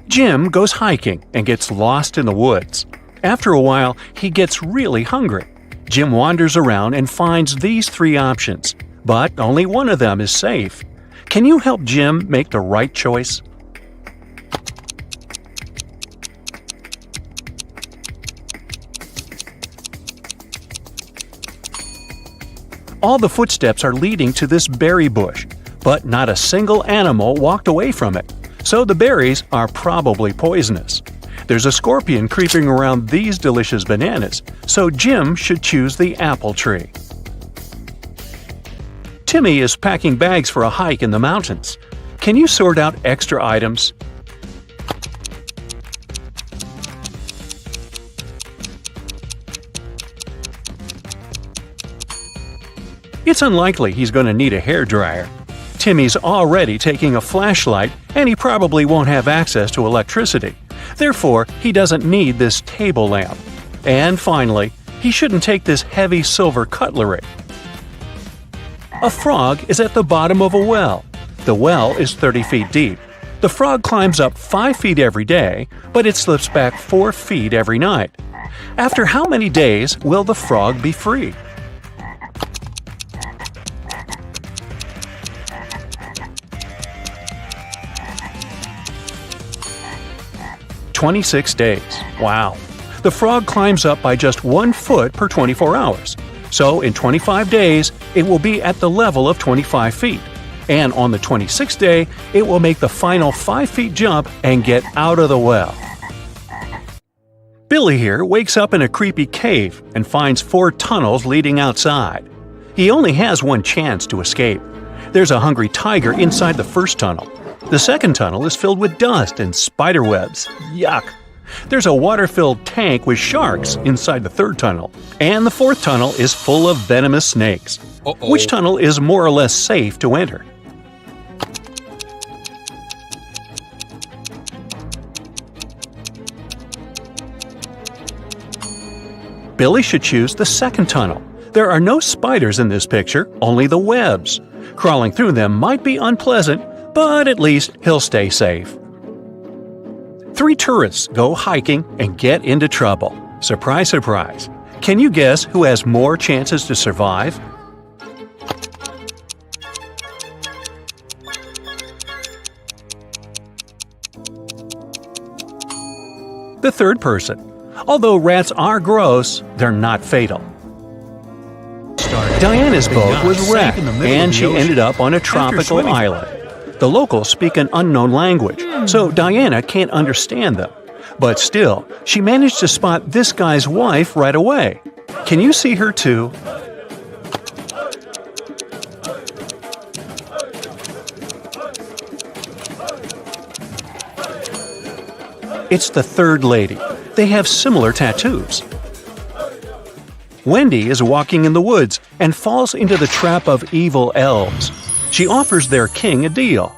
Jim goes hiking and gets lost in the woods. After a while, he gets really hungry. Jim wanders around and finds these three options, but only one of them is safe. Can you help Jim make the right choice? All the footsteps are leading to this berry bush, but not a single animal walked away from it, so the berries are probably poisonous. There's a scorpion creeping around these delicious bananas, so Jim should choose the apple tree. Timmy is packing bags for a hike in the mountains. Can you sort out extra items? It's unlikely he's going to need a hairdryer. Timmy's already taking a flashlight, and he probably won't have access to electricity. Therefore, he doesn't need this table lamp. And finally, he shouldn't take this heavy silver cutlery. A frog is at the bottom of a well. The well is 30 feet deep. The frog climbs up 5 feet every day, but it slips back 4 feet every night. After how many days will the frog be free? "26 days. Wow. The frog climbs up by just 1 foot per 24 hours. So in 25 days, it will be at the level of 25 feet. And on the 26th day, it will make the final 5 feet jump and get out of the well. Billy here wakes up in a creepy cave and finds 4 tunnels leading outside. He only has one chance to escape. There's a hungry tiger inside the first tunnel. The second tunnel is filled with dust and spider webs. Yuck! There's a water-filled tank with sharks inside the third tunnel. And the fourth tunnel is full of venomous snakes. Which tunnel is more or less safe to enter? Billy should choose the second tunnel. There are no spiders in this picture, only the webs. Crawling through them might be unpleasant, but at least he'll stay safe. 3 tourists go hiking and get into trouble. Surprise, surprise. Can you guess who has more chances to survive? The third person. Although rats are gross, they're not fatal. Diana's boat was wrecked, and she ended up on a tropical island. The locals speak an unknown language, so Diana can't understand them. But still, she managed to spot this guy's wife right away. Can you see her too? It's the third lady. They have similar tattoos. Wendy is walking in the woods and falls into the trap of evil elves. She offers their king a deal.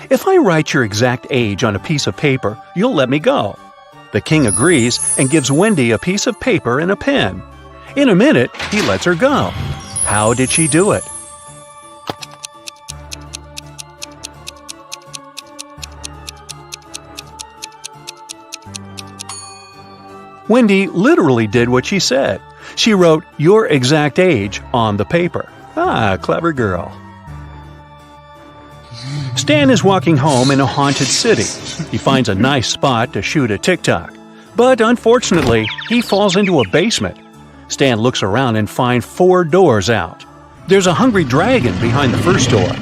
"If I write your exact age on a piece of paper, you'll let me go." The king agrees and gives Wendy a piece of paper and a pen. In a minute, he lets her go. How did she do it? Wendy literally did what she said. She wrote your exact age on the paper. Ah, clever girl. Stan is walking home in a haunted city. He finds a nice spot to shoot a TikTok. But unfortunately, he falls into a basement. Stan looks around and finds 4 doors out. There's a hungry dragon behind the first door.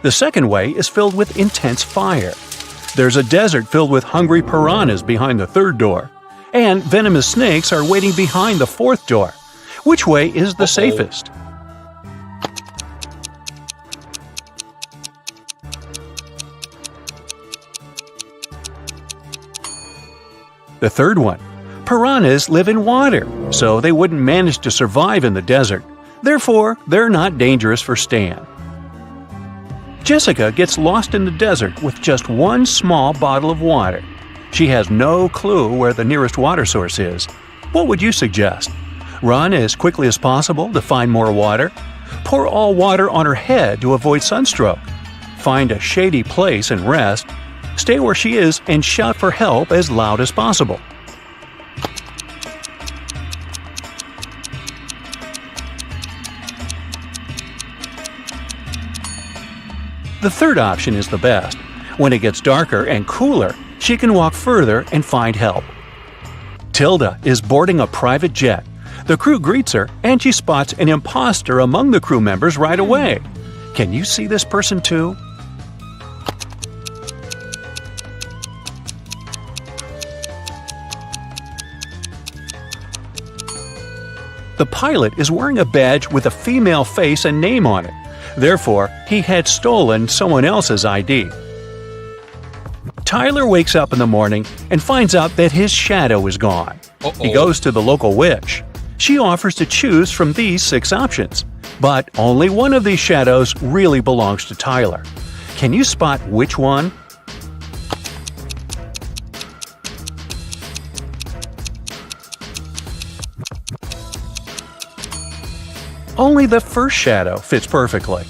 The second way is filled with intense fire. There's a desert filled with hungry piranhas behind the third door. And venomous snakes are waiting behind the fourth door. Which way is the safest? The third one. Piranhas live in water, so they wouldn't manage to survive in the desert. Therefore, they're not dangerous for Stan. Jessica gets lost in the desert with just one small bottle of water. She has no clue where the nearest water source is. What would you suggest? Run as quickly as possible to find more water? Pour all water on her head to avoid sunstroke? Find a shady place and rest? Stay where she is and shout for help as loud as possible. The third option is the best. When it gets darker and cooler, she can walk further and find help. Tilda is boarding a private jet. The crew greets her, and she spots an imposter among the crew members right away. Can you see this person too? The pilot is wearing a badge with a female face and name on it. Therefore, he had stolen someone else's ID. Tyler wakes up in the morning and finds out that his shadow is gone. He goes to the local witch. She offers to choose from these 6 options, but only one of these shadows really belongs to Tyler. Can you spot which one? Only the first shadow fits perfectly.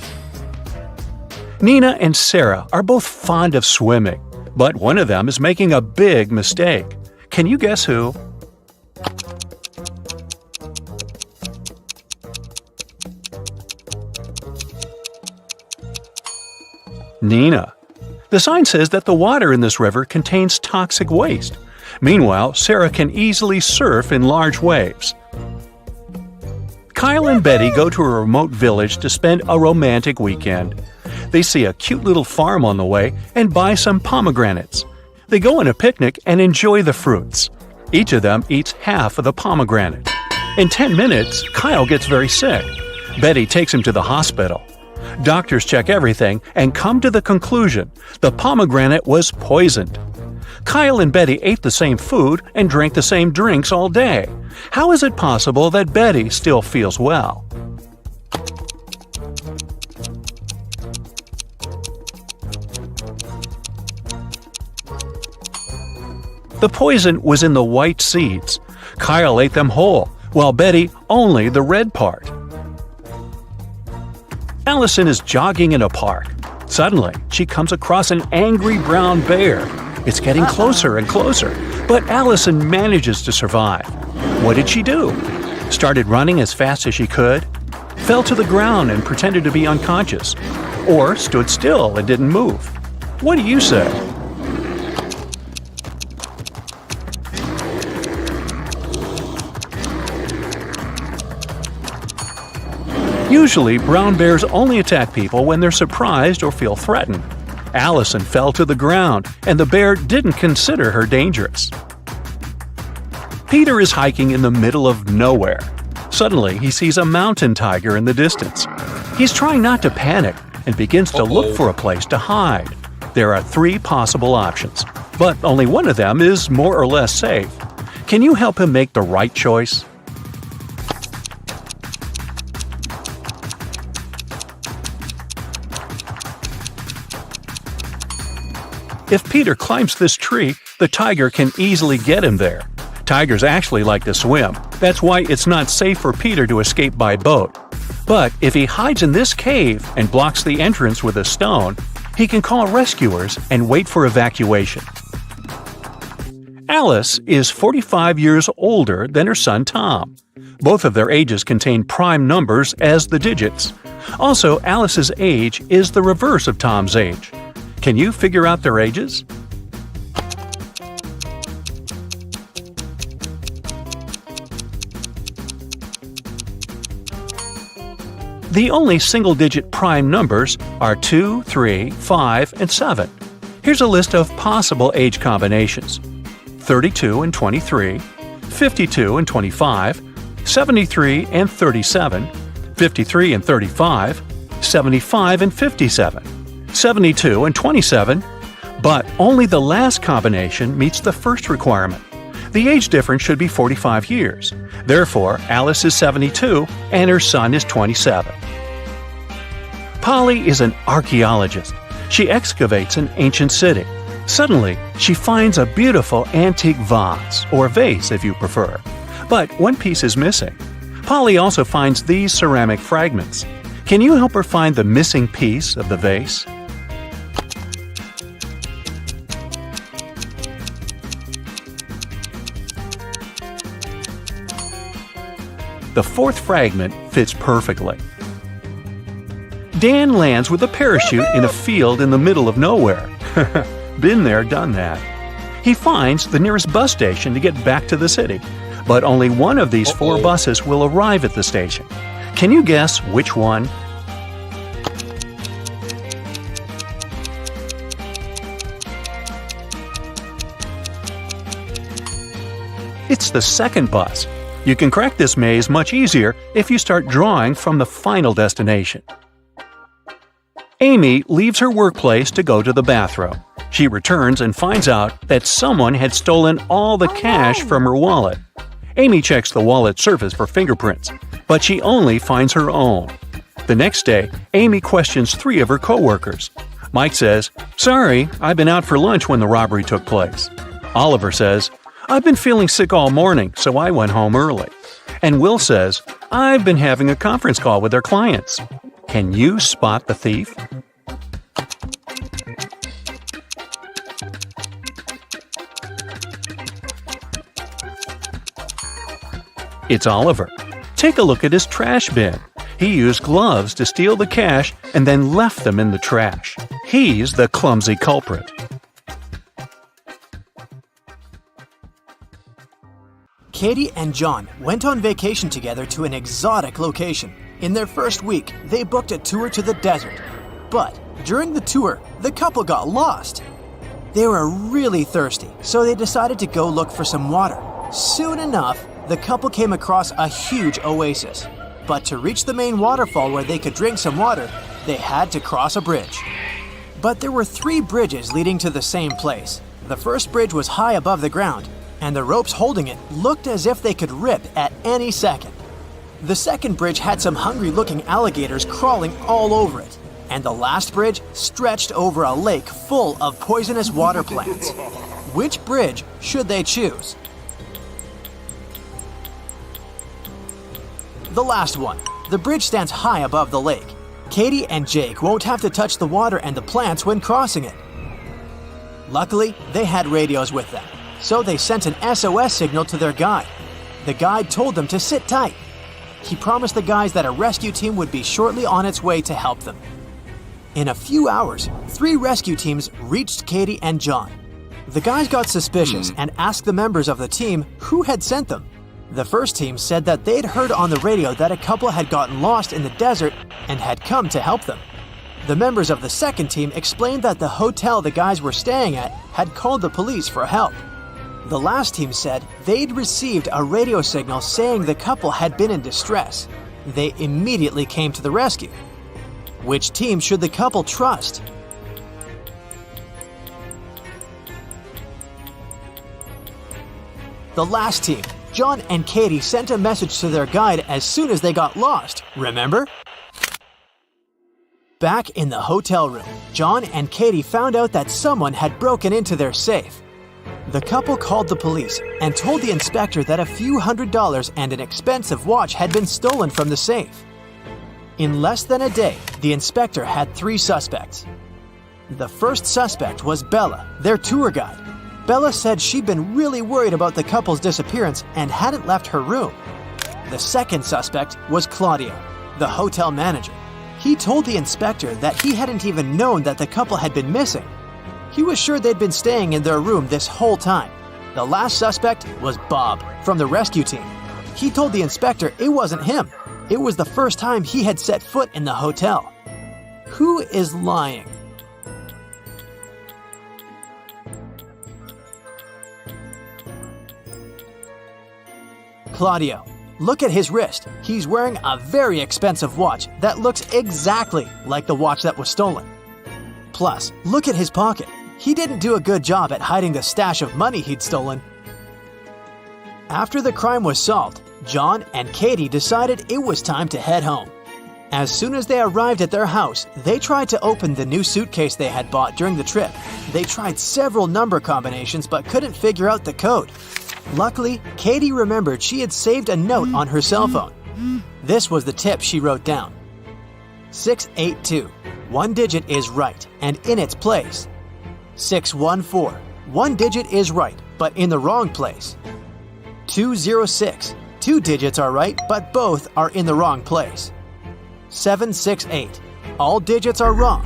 Nina and Sarah are both fond of swimming, but one of them is making a big mistake. Can you guess who? Nina. The sign says that the water in this river contains toxic waste. Meanwhile, Sarah can easily surf in large waves. Kyle and Betty go to a remote village to spend a romantic weekend. They see a cute little farm on the way and buy some pomegranates. They go on a picnic and enjoy the fruits. Each of them eats half of the pomegranate. In 10 minutes, Kyle gets very sick. Betty takes him to the hospital. Doctors check everything and come to the conclusion the pomegranate was poisoned. Kyle and Betty ate the same food and drank the same drinks all day. How is it possible that Betty still feels well? The poison was in the white seeds. Kyle ate them whole, while Betty only the red part. Allison is jogging in a park. Suddenly, she comes across an angry brown bear. It's getting closer and closer, but Allison manages to survive. What did she do? Started running as fast as she could? Fell to the ground and pretended to be unconscious? Or stood still and didn't move? What do you say? Usually, brown bears only attack people when they're surprised or feel threatened. Allison fell to the ground, and the bear didn't consider her dangerous. Peter is hiking in the middle of nowhere. Suddenly, he sees a mountain tiger in the distance. He's trying not to panic and begins to look for a place to hide. There are 3 possible options, but only one of them is more or less safe. Can you help him make the right choice? If Peter climbs this tree, the tiger can easily get him there. Tigers actually like to swim. That's why it's not safe for Peter to escape by boat. But if he hides in this cave and blocks the entrance with a stone, he can call rescuers and wait for evacuation. Alice is 45 years older than her son Tom. Both of their ages contain prime numbers as the digits. Also, Alice's age is the reverse of Tom's age. Can you figure out their ages? The only single-digit prime numbers are 2, 3, 5, and 7. Here's a list of possible age combinations: 32 and 23, 52 and 25, 73 and 37, 53 and 35, 75 and 57. 72 and 27, but only the last combination meets the first requirement. The age difference should be 45 years. Therefore, Alice is 72 and her son is 27. Polly is an archaeologist. She excavates an ancient city. Suddenly, she finds a beautiful antique vase, or vase if you prefer. But one piece is missing. Polly also finds these ceramic fragments. Can you help her find the missing piece of the vase? The fourth fragment fits perfectly. Dan lands with a parachute in a field in the middle of nowhere. Been there, done that. He finds the nearest bus station to get back to the city, but only one of these 4 buses will arrive at the station. Can you guess which one? It's the second bus. You can crack this maze much easier if you start drawing from the final destination. Amy leaves her workplace to go to the bathroom. She returns and finds out that someone had stolen all the cash from her wallet. Amy checks the wallet surface for fingerprints, but she only finds her own. The next day, Amy questions 3 of her coworkers. Mike says, "Sorry, I've been out for lunch when the robbery took place." Oliver says, "I've been feeling sick all morning, so I went home early." And Will says, "I've been having a conference call with our clients." Can you spot the thief? It's Oliver. Take a look at his trash bin. He used gloves to steal the cash and then left them in the trash. He's the clumsy culprit. Katie and John went on vacation together to an exotic location. In their first week, they booked a tour to the desert. But during the tour, the couple got lost. They were really thirsty, so they decided to go look for some water. Soon enough, the couple came across a huge oasis. But to reach the main waterfall where they could drink some water, they had to cross a bridge. But there were 3 bridges leading to the same place. The first bridge was high above the ground, and the ropes holding it looked as if they could rip at any second. The second bridge had some hungry-looking alligators crawling all over it, and the last bridge stretched over a lake full of poisonous water plants. Which bridge should they choose? The last one. The bridge stands high above the lake. Katie and Jake won't have to touch the water and the plants when crossing it. Luckily, they had radios with them, so they sent an SOS signal to their guide. The guide told them to sit tight. He promised the guys that a rescue team would be shortly on its way to help them. In a few hours, 3 rescue teams reached Katie and John. The guys got suspicious and asked the members of the team who had sent them. The first team said that they'd heard on the radio that a couple had gotten lost in the desert and had come to help them. The members of the second team explained that the hotel the guys were staying at had called the police for help. The last team said they'd received a radio signal saying the couple had been in distress. They immediately came to the rescue. Which team should the couple trust? The last team. John and Katie sent a message to their guide as soon as they got lost, remember? Back in the hotel room, John and Katie found out that someone had broken into their safe. The couple called the police and told the inspector that a few $100s and an expensive watch had been stolen from the safe. In less than a day, the inspector had 3 suspects. The first suspect was Bella, their tour guide. Bella said she'd been really worried about the couple's disappearance and hadn't left her room. The second suspect was Claudio, the hotel manager. He told the inspector that he hadn't even known that the couple had been missing. He was sure they'd been staying in their room this whole time. The last suspect was Bob from the rescue team. He told the inspector it wasn't him. It was the first time he had set foot in the hotel. Who is lying? Claudio. Look at his wrist. He's wearing a very expensive watch that looks exactly like the watch that was stolen. Plus, look at his pocket. He didn't do a good job at hiding the stash of money he'd stolen. After the crime was solved, John and Katie decided it was time to head home. As soon as they arrived at their house, they tried to open the new suitcase they had bought during the trip. They tried several number combinations but couldn't figure out the code. Luckily, Katie remembered she had saved a note on her cell phone. This was the tip she wrote down. 682. One digit is right and in its place. 614. One digit is right but in the wrong place. 206. 2 digits are right, but both are in the wrong place. 768. All digits are wrong.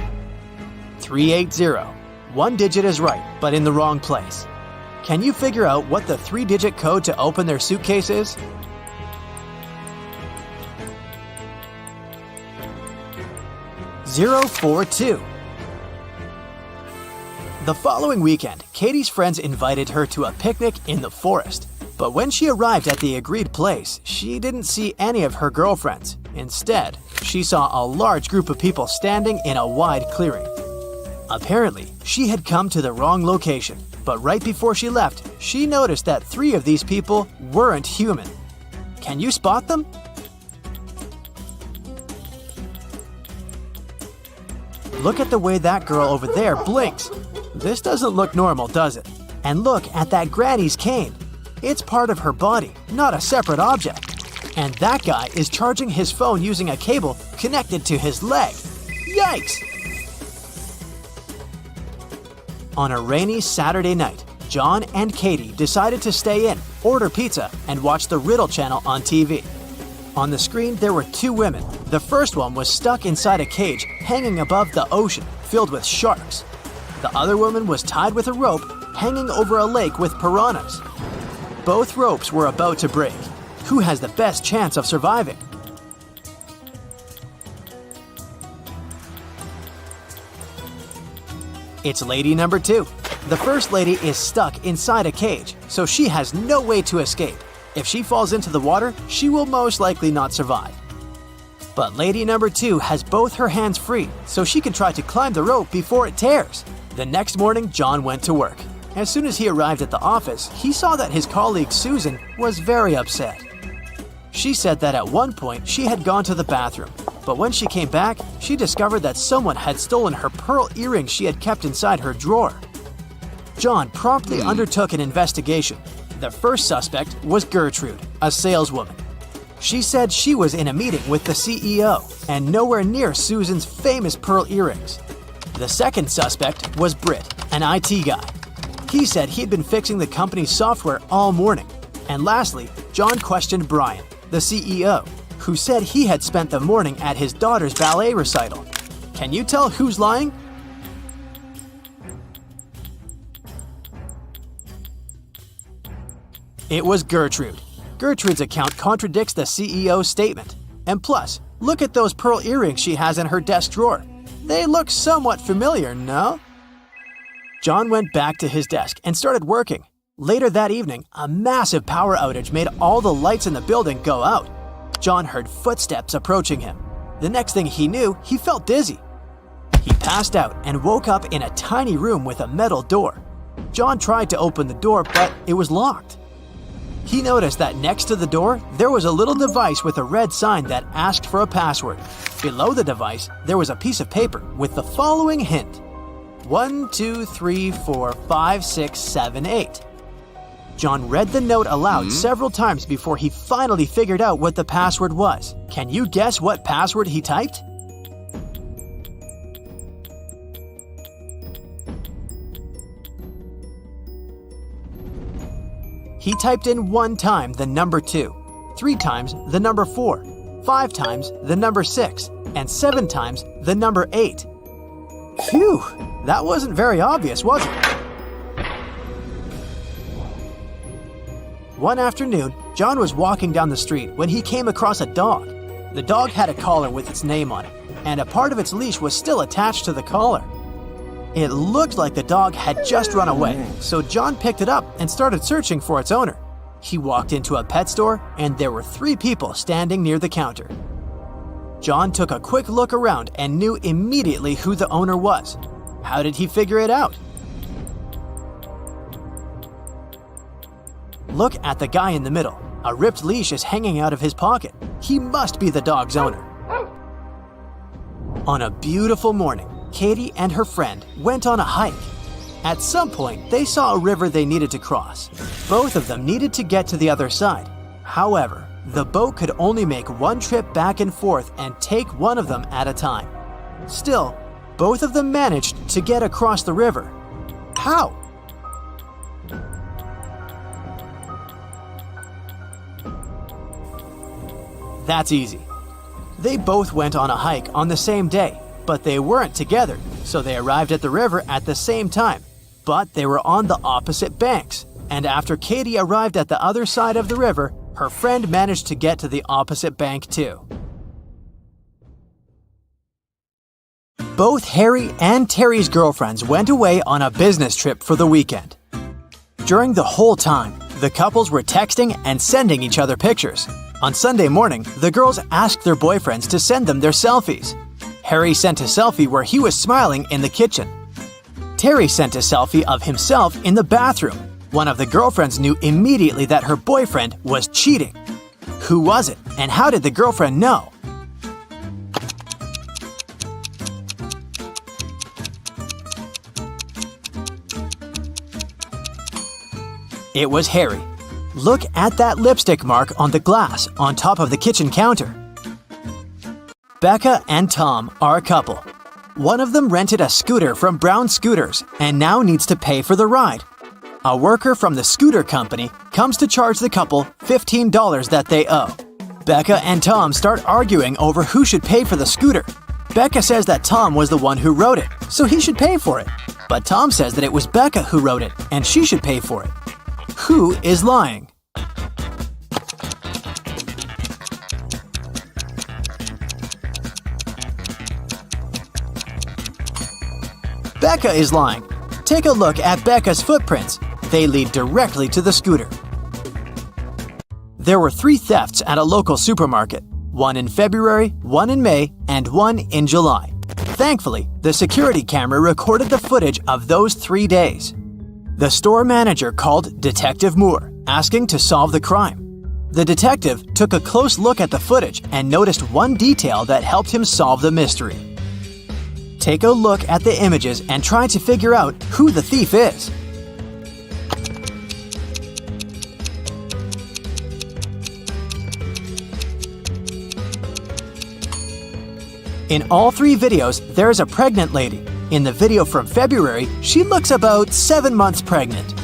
380. 1 digit is right, but in the wrong place. Can you figure out what the 3-digit code to open their suitcase is? (042). The following weekend, Katie's friends invited her to a picnic in the forest. But when she arrived at the agreed place, she didn't see any of her girlfriends. Instead, she saw a large group of people standing in a wide clearing. Apparently, she had come to the wrong location, but right before she left, she noticed that 3 of these people weren't human. Can you spot them? Look at the way that girl over there blinks. This doesn't look normal, does it? And look at that granny's cane. It's part of her body, not a separate object. And that guy is charging his phone using a cable connected to his leg. Yikes! On a rainy Saturday night, John and Katie decided to stay in, order pizza, and watch the Riddle channel on TV. On the screen, there were 2 women. The first one was stuck inside a cage hanging above the ocean, filled with sharks. The other woman was tied with a rope, hanging over a lake with piranhas. Both ropes were about to break. Who has the best chance of surviving? It's lady number 2. The first lady is stuck inside a cage, so she has no way to escape. If she falls into the water, she will most likely not survive. But lady number 2 has both her hands free, so she can try to climb the rope before it tears. The next morning, John went to work. As soon as he arrived at the office, he saw that his colleague Susan was very upset. She said that at one point she had gone to the bathroom, but when she came back, she discovered that someone had stolen her pearl earrings she had kept inside her drawer. John promptly undertook an investigation. The first suspect was Gertrude, a saleswoman. She said she was in a meeting with the CEO and nowhere near Susan's famous pearl earrings. The second suspect was Britt, an IT guy. He said he'd been fixing the company's software all morning. And lastly, John questioned Brian, the CEO, who said he had spent the morning at his daughter's ballet recital. Can you tell who's lying? It was Gertrude. Gertrude's account contradicts the CEO's statement. And plus, look at those pearl earrings she has in her desk drawer. They look somewhat familiar, no? John went back to his desk and started working. Later that evening, a massive power outage made all the lights in the building go out. John heard footsteps approaching him. The next thing he knew, he felt dizzy. He passed out and woke up in a tiny room with a metal door. John tried to open the door, but it was locked. He noticed that next to the door, there was a little device with a red sign that asked for a password. Below the device, there was a piece of paper with the following hint: 1, 2, 3, 4, 5, 6, 7, 8. John read the note aloud several times before he finally figured out what the password was. Can you guess what password he typed? He typed in 1 time the number 2, 3 times the number 4, 5 times the number 6, and 7 times the number 8. Phew, that wasn't very obvious, was it? One afternoon, John was walking down the street when he came across a dog. The dog had a collar with its name on it, and a part of its leash was still attached to the collar. It looked like the dog had just run away, so John picked it up and started searching for its owner. He walked into a pet store, and there were 3 people standing near the counter. John took a quick look around and knew immediately who the owner was. How did he figure it out? Look at the guy in the middle. A ripped leash is hanging out of his pocket. He must be the dog's owner. On a beautiful morning, Katie and her friend went on a hike. At some point, they saw a river they needed to cross. Both of them needed to get to the other side. However, the boat could only make one trip back and forth and take one of them at a time. Still, both of them managed to get across the river. How? That's easy. They both went on a hike on the same day, but they weren't together, so they arrived at the river at the same time. But they were on the opposite banks, and after Katie arrived at the other side of the river, her friend managed to get to the opposite bank too. Both Harry and Terry's girlfriends went away on a business trip for the weekend. During the whole time, the couples were texting and sending each other pictures. On Sunday morning, the girls asked their boyfriends to send them their selfies. Harry sent a selfie where he was smiling in the kitchen. Terry sent a selfie of himself in the bathroom. One of the girlfriends knew immediately that her boyfriend was cheating. Who was it, and how did the girlfriend know? It was Harry. Look at that lipstick mark on the glass on top of the kitchen counter. Becca and Tom are a couple. One of them rented a scooter from Brown Scooters and now needs to pay for the ride. A worker from the scooter company comes to charge the couple $15 that they owe. Becca and Tom start arguing over who should pay for the scooter. Becca says that Tom was the one who wrote it, so he should pay for it. But Tom says that it was Becca who wrote it, and she should pay for it. Who is lying? Becca is lying. Take a look at Becca's footprints. They lead directly to the scooter. There were 3 thefts at a local supermarket. One in February, one in May, and one in July. Thankfully, the security camera recorded the footage of those 3 days. The store manager called Detective Moore, asking to solve the crime. The detective took a close look at the footage and noticed one detail that helped him solve the mystery. Take a look at the images and try to figure out who the thief is. In all 3 videos, there is a pregnant lady. In the video from February, she looks about 7 months pregnant.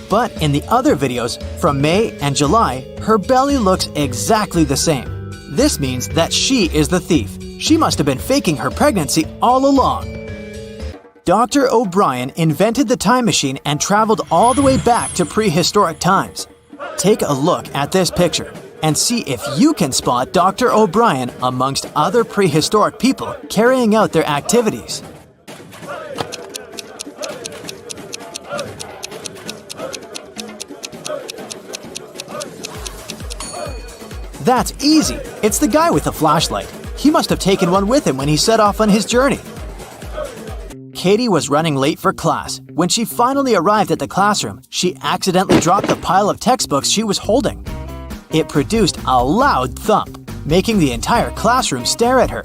But in the other videos, from May and July, her belly looks exactly the same. This means that she is the thief. She must have been faking her pregnancy all along. Dr. O'Brien invented the time machine and traveled all the way back to prehistoric times. Take a look at this picture and see if you can spot Dr. O'Brien amongst other prehistoric people carrying out their activities. That's easy. It's the guy with the flashlight. He must have taken one with him when he set off on his journey. Katie was running late for class. When she finally arrived at the classroom, she accidentally dropped the pile of textbooks she was holding. It produced a loud thump, making the entire classroom stare at her.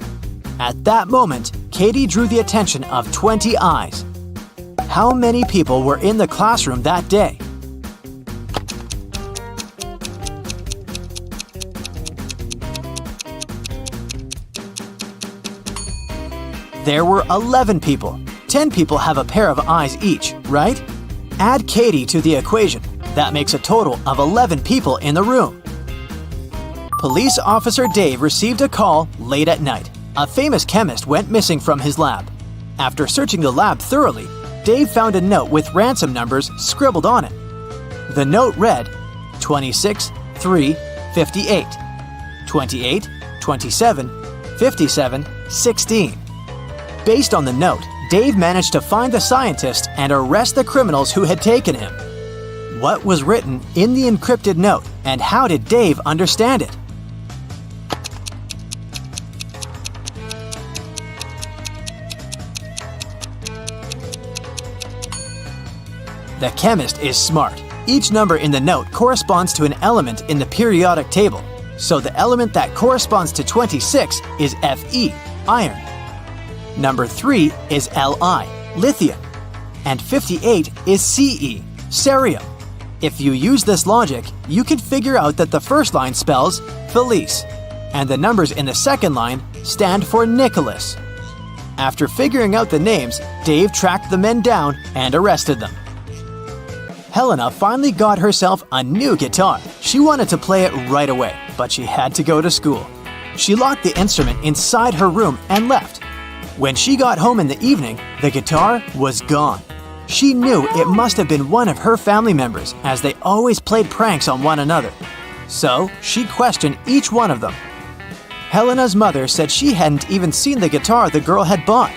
At that moment, Katie drew the attention of 20 eyes. How many people were in the classroom that day? There were 11 people. 10 people have a pair of eyes each, right? Add Katie to the equation. That makes a total of 11 people in the room. Police officer Dave received a call late at night. A famous chemist went missing from his lab. After searching the lab thoroughly, Dave found a note with ransom numbers scribbled on it. The note read 26 3 58, 28 27 57 16. Based on the note, Dave managed to find the scientist and arrest the criminals who had taken him. What was written in the encrypted note, and how did Dave understand it? The chemist is smart. Each number in the note corresponds to an element in the periodic table. So the element that corresponds to 26 is Fe, iron. Number 3 is Li, lithium. And 58 is Ce, cerium. If you use this logic, you can figure out that the first line spells Felice, and the numbers in the second line stand for Nicholas. After figuring out the names, Dave tracked the men down and arrested them. Helena finally got herself a new guitar. She wanted to play it right away, but she had to go to school. She locked the instrument inside her room and left. When she got home in the evening, the guitar was gone. She knew it must have been one of her family members, as they always played pranks on one another. So she questioned each one of them. Helena's mother said she hadn't even seen the guitar the girl had bought.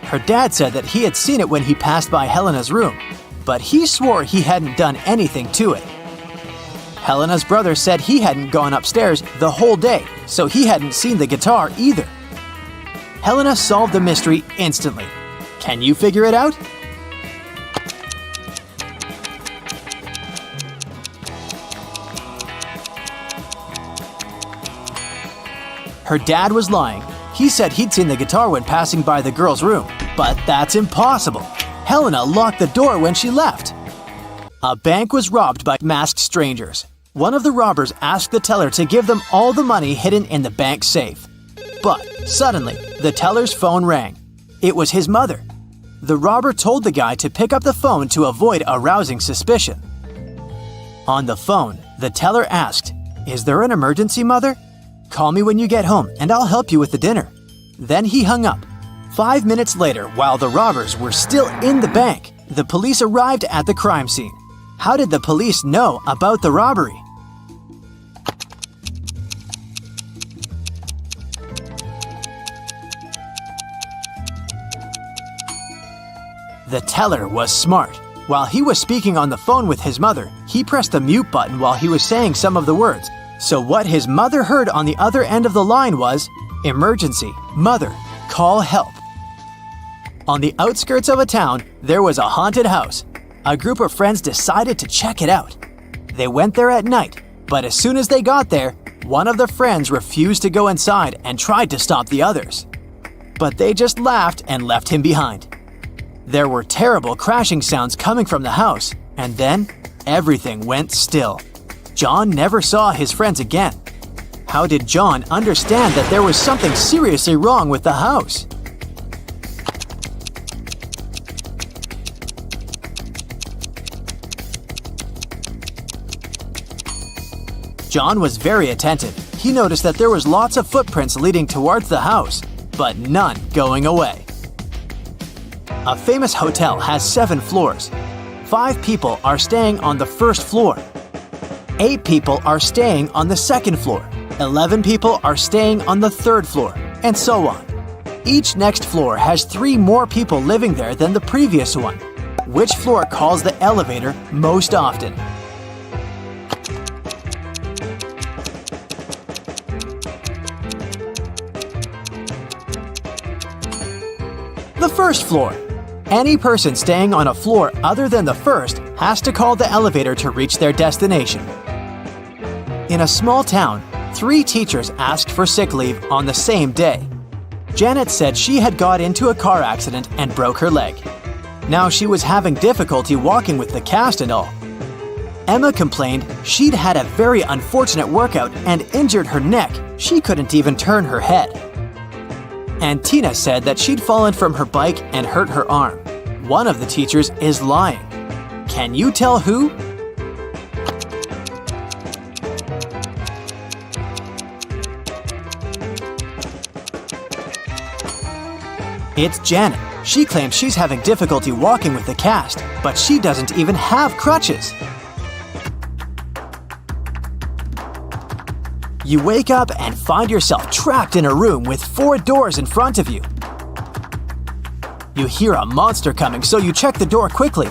Her dad said that he had seen it when he passed by Helena's room, but he swore he hadn't done anything to it. Helena's brother said he hadn't gone upstairs the whole day, so he hadn't seen the guitar either. Helena solved the mystery instantly. Can you figure it out? Her dad was lying. He said he'd seen the guitar when passing by the girl's room, but that's impossible. Helena locked the door when she left. A bank was robbed by masked strangers. One of the robbers asked the teller to give them all the money hidden in the bank safe. But suddenly, the teller's phone rang. It was his mother. The robber told the guy to pick up the phone to avoid arousing suspicion. On the phone, the teller asked, "Is there an emergency, Mother? Call me when you get home and I'll help you with the dinner." Then he hung up. 5 minutes later, while the robbers were still in the bank, the police arrived at the crime scene. How did the police know about the robbery? The teller was smart. While he was speaking on the phone with his mother, he pressed the mute button while he was saying some of the words. So what his mother heard on the other end of the line was, "Emergency, Mother, call help." On the outskirts of a town, there was a haunted house. A group of friends decided to check it out. They went there at night, but as soon as they got there, one of the friends refused to go inside and tried to stop the others. But they just laughed and left him behind. There were terrible crashing sounds coming from the house, and then everything went still. John never saw his friends again. How did John understand that there was something seriously wrong with the house? John was very attentive. He noticed that there was lots of footprints leading towards the house, but none going away. A famous hotel has 7 floors. 5 people are staying on the first floor. 8 people are staying on the second floor. 11 people are staying on the third floor, and so on. Each next floor has 3 more people living there than the previous one. Which floor calls the elevator most often? The first floor. Any person staying on a floor other than the first has to call the elevator to reach their destination. In a small town, 3 teachers asked for sick leave on the same day. Janet said she had got into a car accident and broke her leg. Now she was having difficulty walking with the cast and all. Emma complained she'd had a very unfortunate workout and injured her neck. She couldn't even turn her head. And Tina said that she'd fallen from her bike and hurt her arm. One of the teachers is lying. Can you tell who? It's Janet. She claims she's having difficulty walking with the cast, but she doesn't even have crutches. You wake up and find yourself trapped in a room with 4 doors in front of you. You hear a monster coming, so you check the door quickly.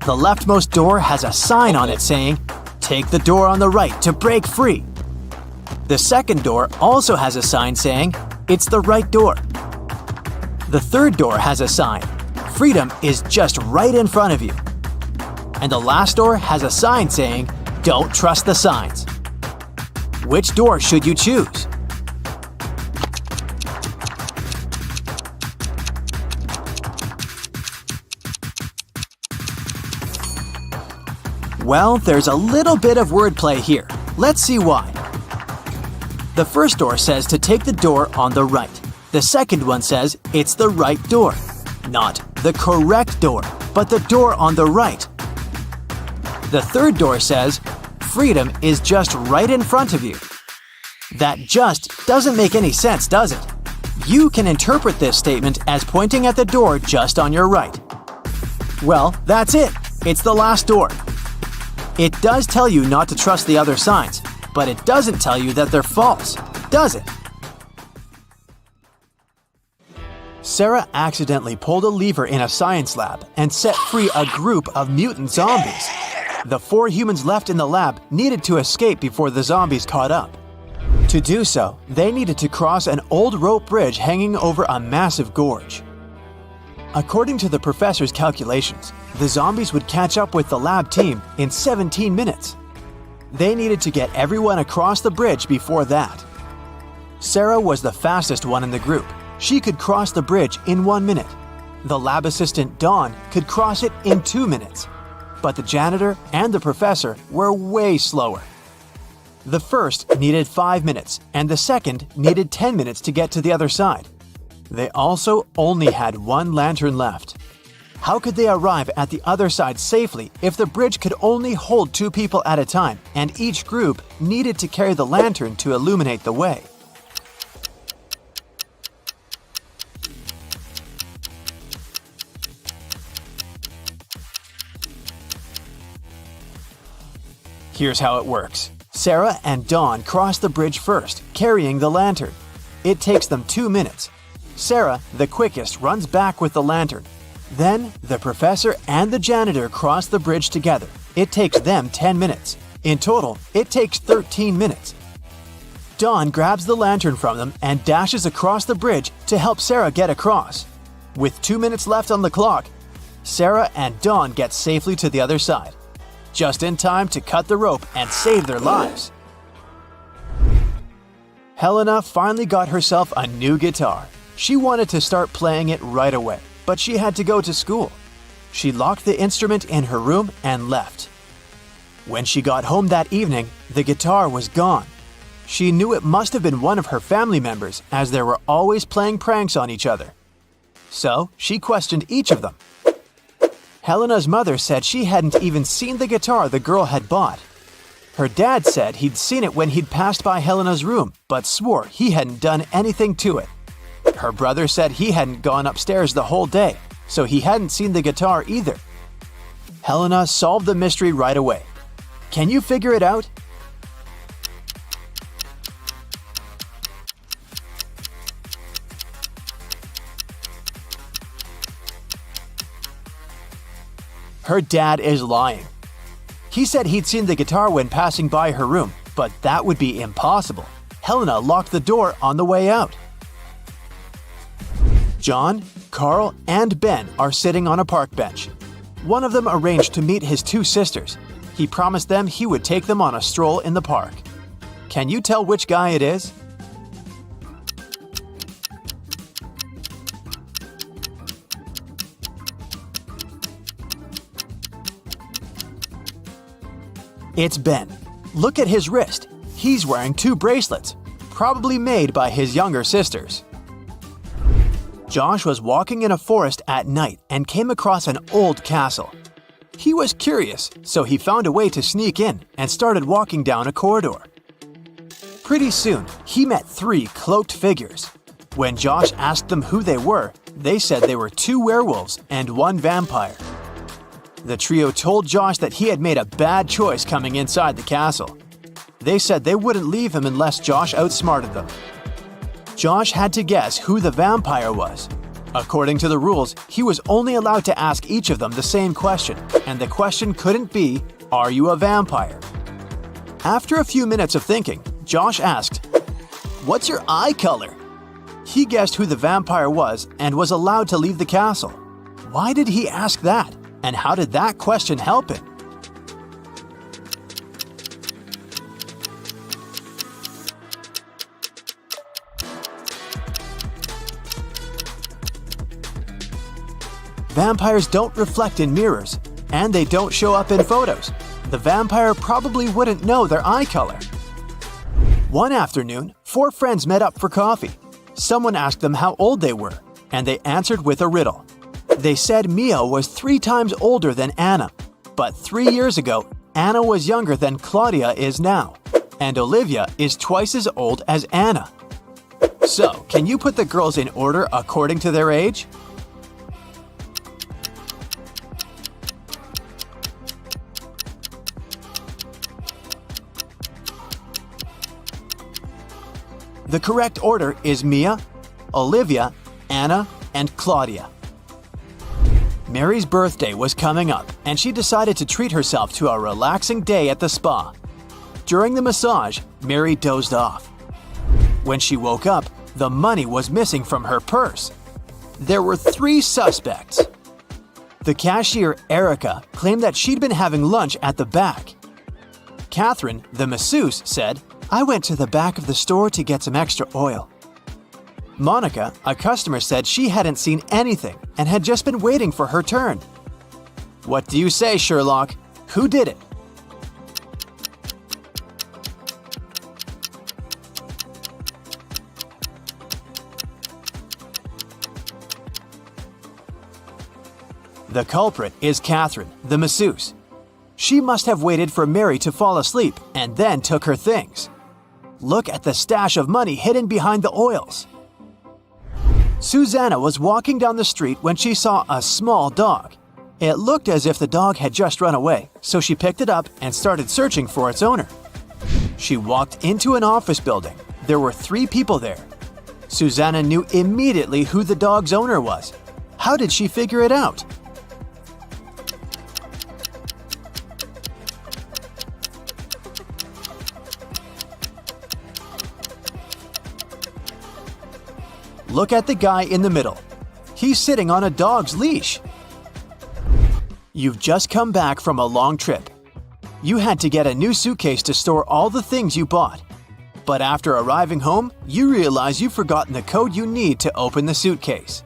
The leftmost door has a sign on it saying, "Take the door on the right to break free." The second door also has a sign saying, "It's the right door." The third door has a sign, "Freedom is just right in front of you." And the last door has a sign saying, "Don't trust the signs." Which door should you choose? Well, there's a little bit of wordplay here. Let's see why. The first door says to take the door on the right. The second one says it's the right door. Not the correct door, but the door on the right. The third door says, freedom is just right in front of you. That just doesn't make any sense, does it? You can interpret this statement as pointing at the door just on your right. Well, that's it. It's the last door. It does tell you not to trust the other signs, but it doesn't tell you that they're false, does it? Sarah accidentally pulled a lever in a science lab and set free a group of mutant zombies. The 4 humans left in the lab needed to escape before the zombies caught up. To do so, they needed to cross an old rope bridge hanging over a massive gorge. According to the professor's calculations, the zombies would catch up with the lab team in 17 minutes. They needed to get everyone across the bridge before that. Sarah was the fastest one in the group. She could cross the bridge in 1 minute. The lab assistant, Dawn, could cross it in 2 minutes. But the janitor and the professor were way slower. The first needed 5 minutes, and the second needed 10 minutes to get to the other side. They also only had 1 lantern left. How could they arrive at the other side safely if the bridge could only hold 2 people at a time and each group needed to carry the lantern to illuminate the way? Here's how it works. Sarah and Dawn cross the bridge first, carrying the lantern. It takes them 2 minutes. Sarah, the quickest, runs back with the lantern. Then, the professor and the janitor cross the bridge together. It takes them 10 minutes. In total, it takes 13 minutes. Dawn grabs the lantern from them and dashes across the bridge to help Sarah get across. With 2 minutes left on the clock, Sarah and Dawn get safely to the other side, just in time to cut the rope and save their lives. Helena finally got herself a new guitar. She wanted to start playing it right away, but she had to go to school. She locked the instrument in her room and left. When she got home that evening, the guitar was gone. She knew it must have been one of her family members, as they were always playing pranks on each other. So she questioned each of them. Helena's mother said she hadn't even seen the guitar the girl had bought. Her dad said he'd seen it when he'd passed by Helena's room, but swore he hadn't done anything to it. Her brother said he hadn't gone upstairs the whole day, so he hadn't seen the guitar either. Helena solved the mystery right away. Can you figure it out? Her dad is lying. He said he'd seen the guitar when passing by her room, but that would be impossible. Helena locked the door on the way out. John, Carl, and Ben are sitting on a park bench. One of them arranged to meet his 2 sisters. He promised them he would take them on a stroll in the park. Can you tell which guy it is? It's Ben. Look at his wrist. He's wearing 2 bracelets, probably made by his younger sisters. Josh was walking in a forest at night and came across an old castle. He was curious, so he found a way to sneak in and started walking down a corridor. Pretty soon, he met 3 cloaked figures. When Josh asked them who they were, they said they were 2 werewolves and 1 vampire. The trio told Josh that he had made a bad choice coming inside the castle. They said they wouldn't leave him unless Josh outsmarted them. Josh had to guess who the vampire was. According to the rules, he was only allowed to ask each of them the same question, and the question couldn't be, "Are you a vampire?" After a few minutes of thinking, Josh asked, "What's your eye color?" He guessed who the vampire was and was allowed to leave the castle. Why did he ask that? And how did that question help him? Vampires don't reflect in mirrors, and they don't show up in photos. The vampire probably wouldn't know their eye color. One afternoon, 4 friends met up for coffee. Someone asked them how old they were, and they answered with a riddle. They said Mia was 3 times older than Anna, but 3 years ago, Anna was younger than Claudia is now, and Olivia is twice as old as Anna. So, can you put the girls in order according to their age? The correct order is Mia, Olivia, Anna, and Claudia. Mary's birthday was coming up, and she decided to treat herself to a relaxing day at the spa. During the massage, Mary dozed off. When she woke up, the money was missing from her purse. There were 3 suspects. The cashier, Erica, claimed that she'd been having lunch at the back. Catherine, the masseuse, said, "I went to the back of the store to get some extra oil." Monica, a customer, said she hadn't seen anything and had just been waiting for her turn. What do you say, Sherlock? Who did it? The culprit is Catherine, the masseuse. She must have waited for Mary to fall asleep and then took her things. Look at the stash of money hidden behind the oils. Susanna was walking down the street when she saw a small dog. It looked as if the dog had just run away, so she picked it up and started searching for its owner. She walked into an office building. There were 3 people there. Susanna knew immediately who the dog's owner was. How did she figure it out? Look at the guy in the middle. He's sitting on a dog's leash. You've just come back from a long trip. You had to get a new suitcase to store all the things you bought. But after arriving home, you realize you've forgotten the code you need to open the suitcase.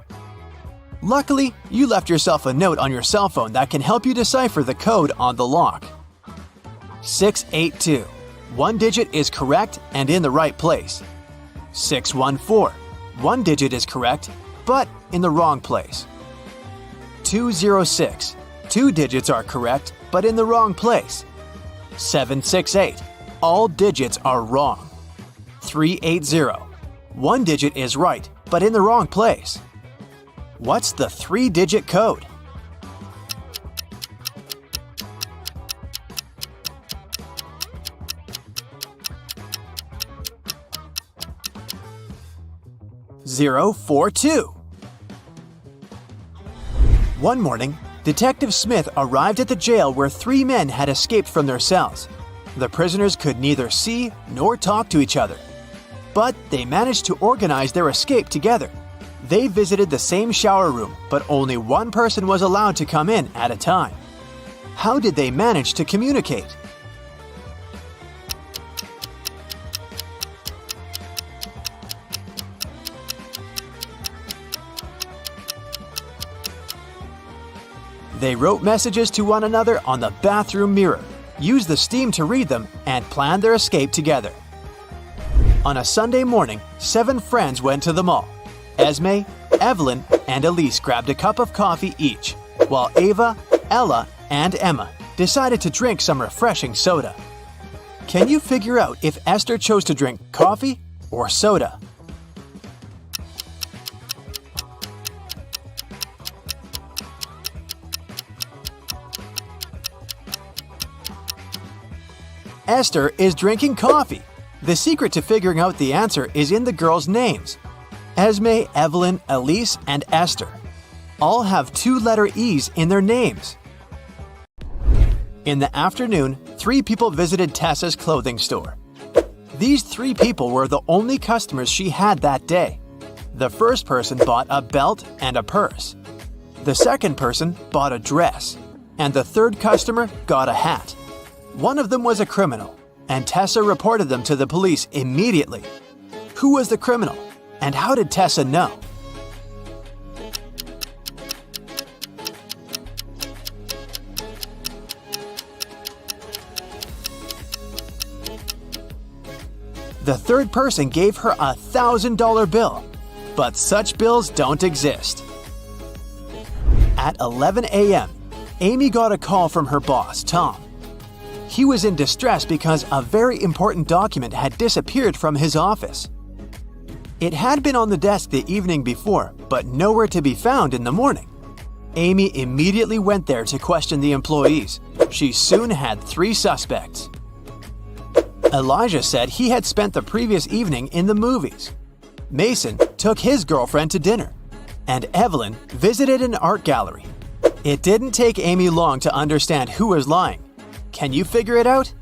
Luckily, you left yourself a note on your cell phone that can help you decipher the code on the lock. 682. One digit is correct and in the right place. 614. One digit is correct, but in the wrong place. 206. 2 digits are correct, but in the wrong place. 768. All digits are wrong. 380. One digit is right, but in the wrong place. What's the 3-digit code? (042). One morning, Detective Smith arrived at the jail where 3 men had escaped from their cells. The prisoners could neither see nor talk to each other. But they managed to organize their escape together. They visited the same shower room, but only one person was allowed to come in at a time. How did they manage to communicate? They wrote messages to one another on the bathroom mirror, used the steam to read them, and planned their escape together. On a Sunday morning, 7 friends went to the mall. Esme, Evelyn, and Elise grabbed a cup of coffee each, while Ava, Ella, and Emma decided to drink some refreshing soda. Can you figure out if Esther chose to drink coffee or soda? Esther is drinking coffee. The secret to figuring out the answer is in the girls' names. Esme, Evelyn, Elise, and Esther all have 2-letter E's in their names. In the afternoon, 3 people visited Tessa's clothing store. These 3 people were the only customers she had that day. The first person bought a belt and a purse. The second person bought a dress. And the third customer got a hat. One of them was a criminal, and Tessa reported them to the police immediately. Who was the criminal, and how did Tessa know? The third person gave her a $1,000 bill, but such bills don't exist. At 11 a.m., Amy got a call from her boss, Tom. He was in distress because a very important document had disappeared from his office. It had been on the desk the evening before, but nowhere to be found in the morning. Amy immediately went there to question the employees. She soon had 3 suspects. Elijah said he had spent the previous evening in the movies. Mason took his girlfriend to dinner. And Evelyn visited an art gallery. It didn't take Amy long to understand who was lying. Can you figure it out?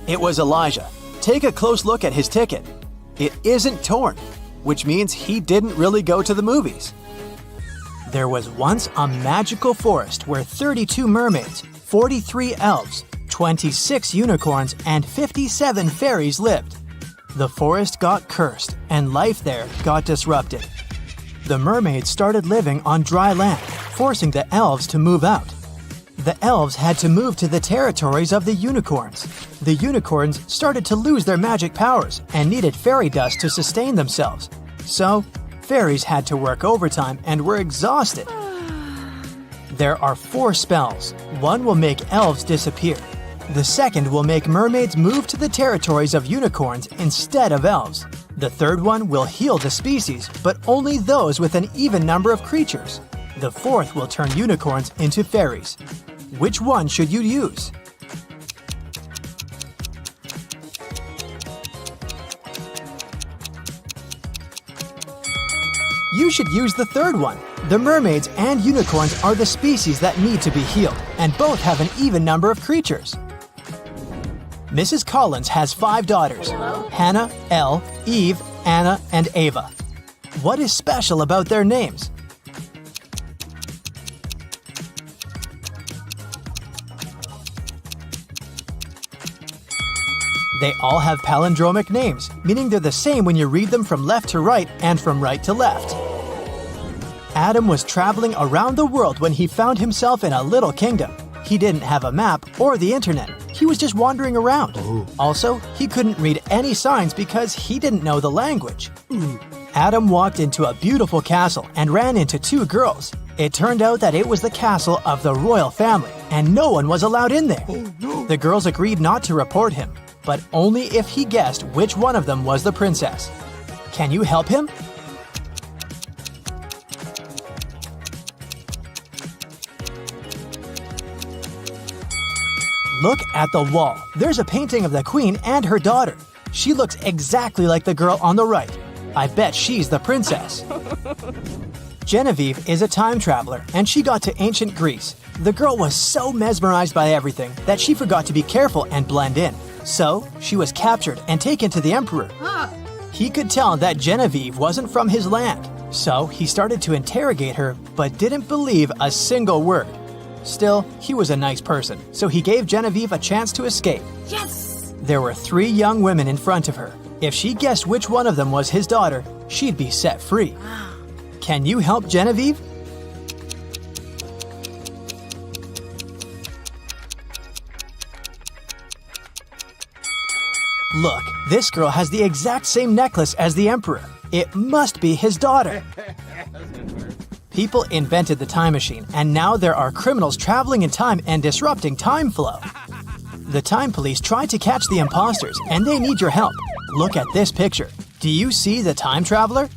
It was Elijah. Take a close look at his ticket. It isn't torn, which means he didn't really go to the movies. There was once a magical forest where 32 mermaids, 43 elves, 26 unicorns, and 57 fairies lived. The forest got cursed, and life there got disrupted. The mermaids started living on dry land, forcing the elves to move out. The elves had to move to the territories of the unicorns. The unicorns started to lose their magic powers and needed fairy dust to sustain themselves. So, fairies had to work overtime and were exhausted. There are 4 spells. One will make elves disappear. The second will make mermaids move to the territories of unicorns instead of elves. The third one will heal the species, but only those with an even number of creatures. The fourth will turn unicorns into fairies. Which one should you use? You should use the third one. The mermaids and unicorns are the species that need to be healed, and both have an even number of creatures. Mrs. Collins has 5 daughters: Hannah, Elle, Eve, Anna, and Ava. What is special about their names? They all have palindromic names, meaning they're the same when you read them from left to right and from right to left. Adam was traveling around the world when he found himself in a little kingdom. He didn't have a map or the internet. He was just wandering around. Also, he couldn't read any signs because he didn't know the language. Adam walked into a beautiful castle and ran into 2 girls. It turned out that it was the castle of the royal family, and no one was allowed in there. The girls agreed not to report him, but only if he guessed which one of them was the princess. Can you help him? Look at the wall. There's a painting of the queen and her daughter. She looks exactly like the girl on the right. I bet she's the princess. Genevieve is a time traveler, and she got to ancient Greece. The girl was so mesmerized by everything that she forgot to be careful and blend in. So, she was captured and taken to the emperor. He could tell that Genevieve wasn't from his land, so he started to interrogate her but didn't believe a single word. Still, he was a nice person, so he gave Genevieve a chance to escape. Yes! There were 3 young women in front of her. If she guessed which one of them was his daughter, she'd be set free. Can you help Genevieve? Look, this girl has the exact same necklace as the emperor. It must be his daughter. People invented the time machine, and now there are criminals traveling in time and disrupting time flow. The time police tried to catch the imposters, and they need your help. Look at this picture. Do you see the time traveler?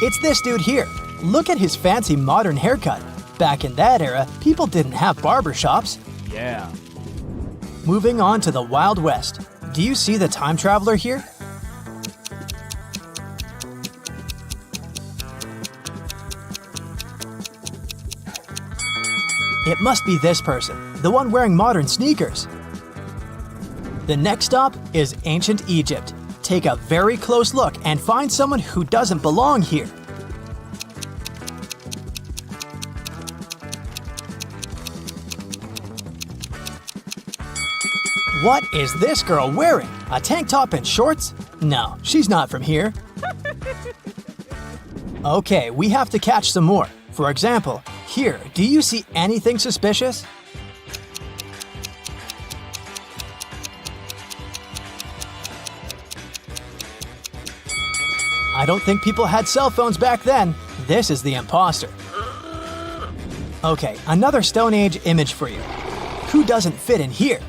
It's this dude here. Look at his fancy modern haircut. Back in that era, people didn't have barbershops. Yeah. Moving on to the Wild West. Do you see the time traveler here? It must be this person, the one wearing modern sneakers. The next stop is ancient Egypt. Take a very close look and find someone who doesn't belong here. What is this girl wearing? A tank top and shorts? No, she's not from here. Okay, we have to catch some more. For example, here, do you see anything suspicious? I don't think people had cell phones back then. This is the imposter. Okay, another Stone Age image for you. Who doesn't fit in here?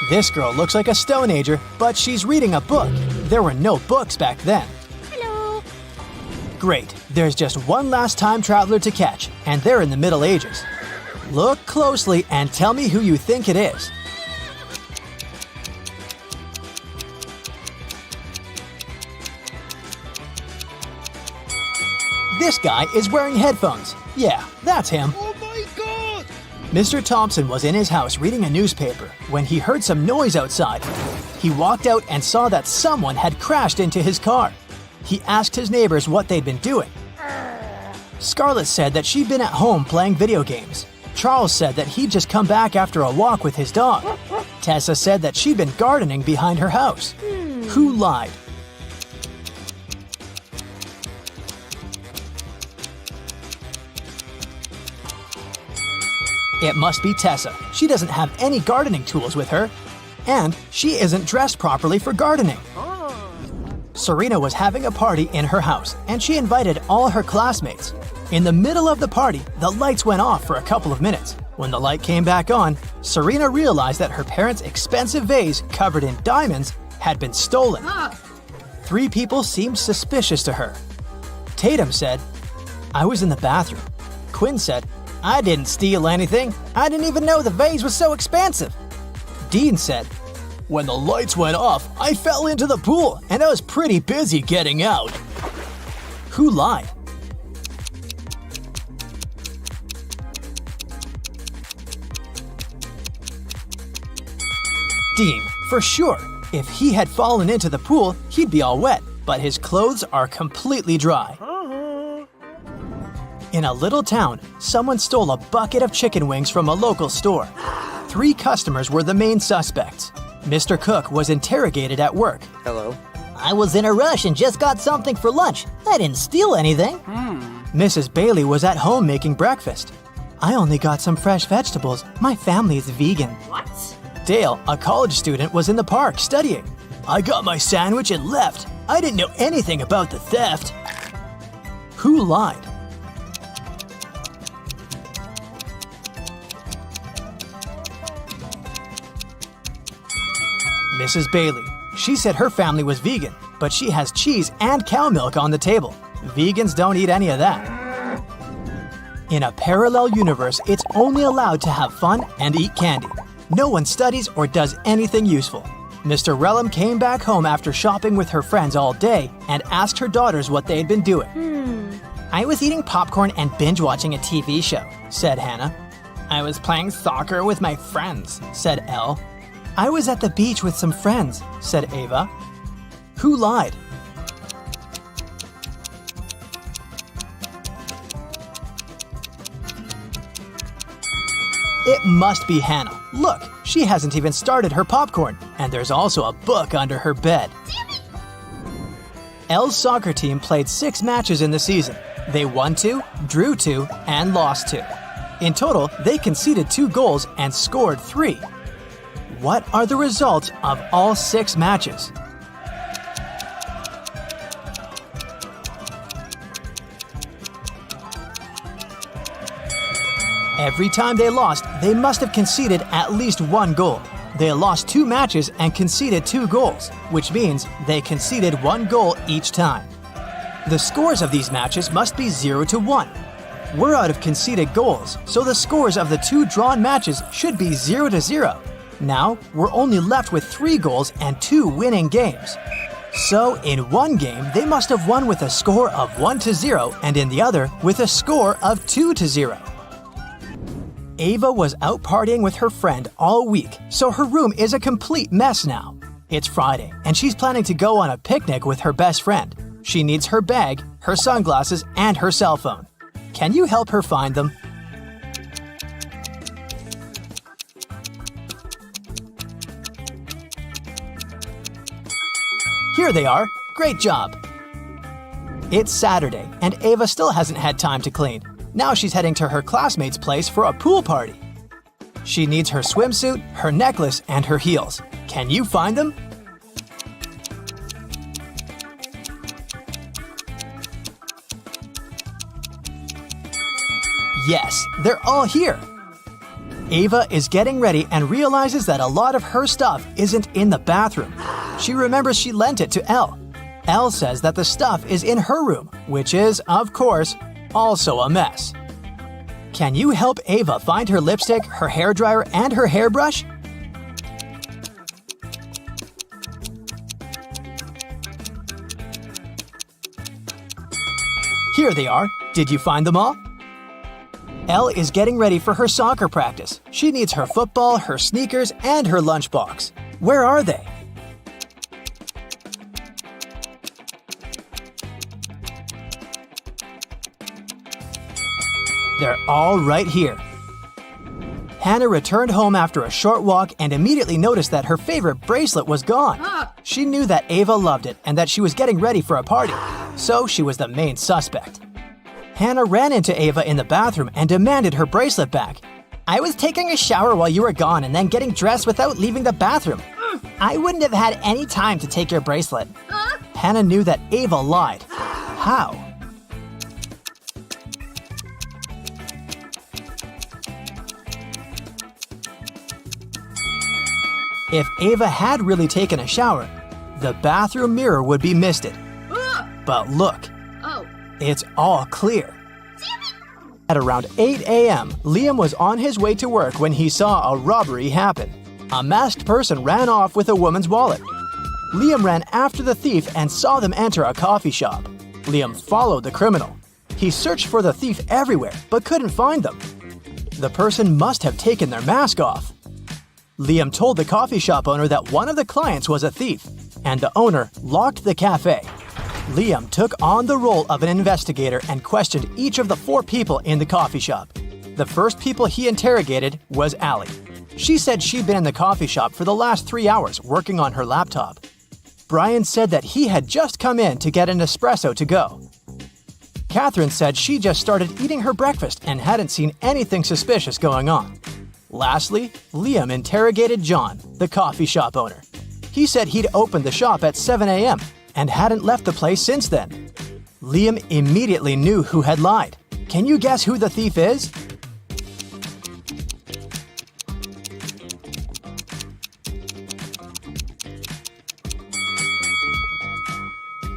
This girl looks like a Stone Ager, but she's reading a book. There were no books back then. Hello. Great, there's just one last time traveler to catch, and they're in the Middle Ages. Look closely and tell me who you think it is. This guy is wearing headphones. Yeah, that's him. Oh my god! Mr. Thompson was in his house reading a newspaper when he heard some noise outside. He walked out and saw that someone had crashed into his car. He asked his neighbors what they'd been doing. Scarlett said that she'd been at home playing video games. Charles said that he'd just come back after a walk with his dog. Tessa said that she'd been gardening behind her house. Who lied? It must be Tessa. She doesn't have any gardening tools with her. And she isn't dressed properly for gardening. Serena was having a party in her house, and she invited all her classmates. In the middle of the party, the lights went off for a couple of minutes. When the light came back on, Serena realized that her parents' expensive vase covered in diamonds had been stolen. 3 people seemed suspicious to her. Tatum said, "I was in the bathroom." Quinn said, "I didn't steal anything. I didn't even know the vase was so expensive." Dean said, "When the lights went off, I fell into the pool and I was pretty busy getting out." Who lied? Dean, for sure. If he had fallen into the pool, he'd be all wet, but his clothes are completely dry. In a little town, someone stole a bucket of chicken wings from a local store. 3 customers were the main suspects. Mr. Cook was interrogated at work. Hello. I was in a rush and just got something for lunch. I didn't steal anything. Mrs. Bailey was at home making breakfast. "I only got some fresh vegetables. My family is vegan." What? Dale, a college student, was in the park studying. "I got my sandwich and left. I didn't know anything about the theft." Who lied? Mrs. Bailey. She said her family was vegan, but she has cheese and cow milk on the table. Vegans don't eat any of that. In a parallel universe, it's only allowed to have fun and eat candy. No one studies or does anything useful. Mr. Relham came back home after shopping with her friends all day and asked her daughters what they'd been doing. "I was eating popcorn and binge watching a TV show," said Hannah. "I was playing soccer with my friends," said Elle. "I was at the beach with some friends," said Ava. Who lied? It must be Hannah. Look, she hasn't even started her popcorn, and there's also a book under her bed. Elle's soccer team played 6 matches in the season. They won 2, drew 2, and lost 2. In total, they conceded 2 goals and scored 3. What are the results of all 6 matches? Every time they lost, they must have conceded at least 1 goal. They lost 2 matches and conceded 2 goals, which means they conceded 1 goal each time. The scores of these matches must be 0-1. We're out of conceded goals, so the scores of the 2 drawn matches should be 0-0. Now, we're only left with 3 goals and 2 winning games. So, in one game, they must have won with a score of 1-0, and in the other, with a score of 2-0. Ava was out partying with her friend all week, so her room is a complete mess now. It's Friday, and she's planning to go on a picnic with her best friend. She needs her bag, her sunglasses, and her cell phone. Can you help her find them? Here they are. Great job. It's Saturday, and Ava still hasn't had time to clean. Now she's heading to her classmate's place for a pool party. She needs her swimsuit, her necklace, and her heels. Can you find them? Yes, they're all here. Ava is getting ready and realizes that a lot of her stuff isn't in the bathroom. She remembers she lent it to Elle. Elle says that the stuff is in her room, which is, of course, also a mess. Can you help Ava find her lipstick, her hairdryer, and her hairbrush? Here they are. Did you find them all? Elle is getting ready for her soccer practice. She needs her football, her sneakers, and her lunchbox. Where are they? They're all right here. Hannah returned home after a short walk and immediately noticed that her favorite bracelet was gone. She knew that Ava loved it and that she was getting ready for a party, so she was the main suspect. Hannah ran into Ava in the bathroom and demanded her bracelet back. I was taking a shower while you were gone and then getting dressed without leaving the bathroom. I wouldn't have had any time to take your bracelet. Hannah knew that Ava lied. How? If Ava had really taken a shower, the bathroom mirror would be misted. But look, it's all clear. At around 8 a.m., Liam was on his way to work when he saw a robbery happen. A masked person ran off with a woman's wallet. Liam ran after the thief and saw them enter a coffee shop. Liam followed the criminal. He searched for the thief everywhere, but couldn't find them. The person must have taken their mask off. Liam told the coffee shop owner that one of the clients was a thief, and the owner locked the cafe. Liam took on the role of an investigator and questioned each of the 4 people in the coffee shop. The first people he interrogated was Allie. She said she'd been in the coffee shop for the last 3 hours working on her laptop. Brian said that he had just come in to get an espresso to go. Catherine said she just started eating her breakfast and hadn't seen anything suspicious going on. Lastly, Liam interrogated John, the coffee shop owner. He said he'd opened the shop at 7 a.m. and hadn't left the place since then. Liam immediately knew who had lied. Can you guess who the thief is?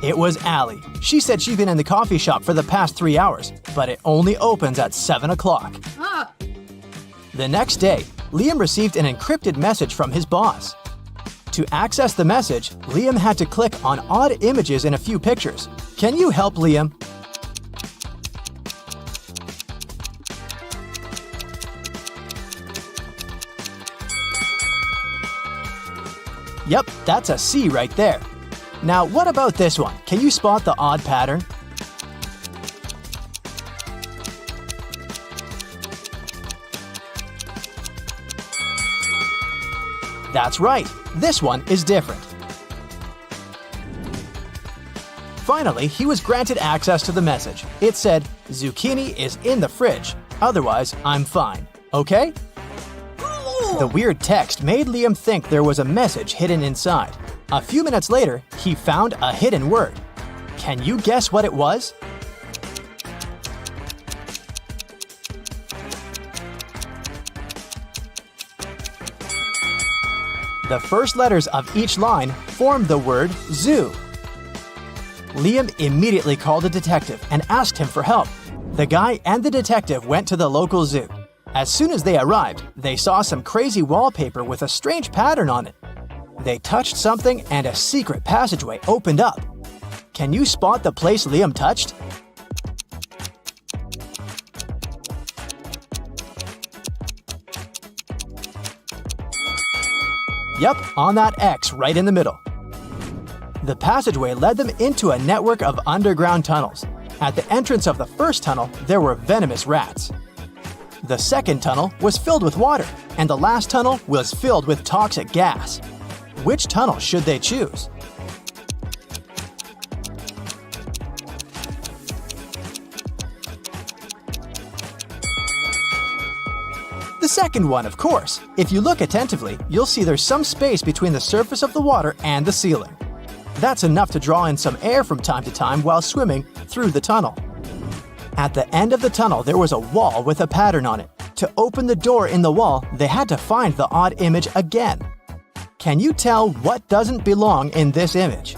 It was Allie. She said she'd been in the coffee shop for the past 3 hours, but it only opens at 7 o'clock. The next day, Liam received an encrypted message from his boss. To access the message, Liam had to click on odd images in a few pictures. Can you help Liam? Yep, that's a C right there. Now, what about this one? Can you spot the odd pattern? That's right, this one is different. Finally, he was granted access to the message. It said, "Zucchini is in the fridge, otherwise I'm fine. Okay?" The weird text made Liam think there was a message hidden inside. A few minutes later, he found a hidden word. Can you guess what it was? The first letters of each line formed the word zoo. Liam immediately called a detective and asked him for help. The guy and the detective went to the local zoo. As soon as they arrived, they saw some crazy wallpaper with a strange pattern on it. They touched something and a secret passageway opened up. Can you spot the place Liam touched? Yep, on that X right in the middle. The passageway led them into a network of underground tunnels. At the entrance of the first tunnel, there were venomous rats. The second tunnel was filled with water, and the last tunnel was filled with toxic gas. Which tunnel should they choose? The The second one, of course. If you look attentively, you'll see there's some space between the surface of the water and the ceiling. That's enough to draw in some air from time to time while swimming through the tunnel. At the end of the tunnel, there was a wall with a pattern on it. To open the door in the wall, they had to find the odd image again. Can you tell what doesn't belong in this image?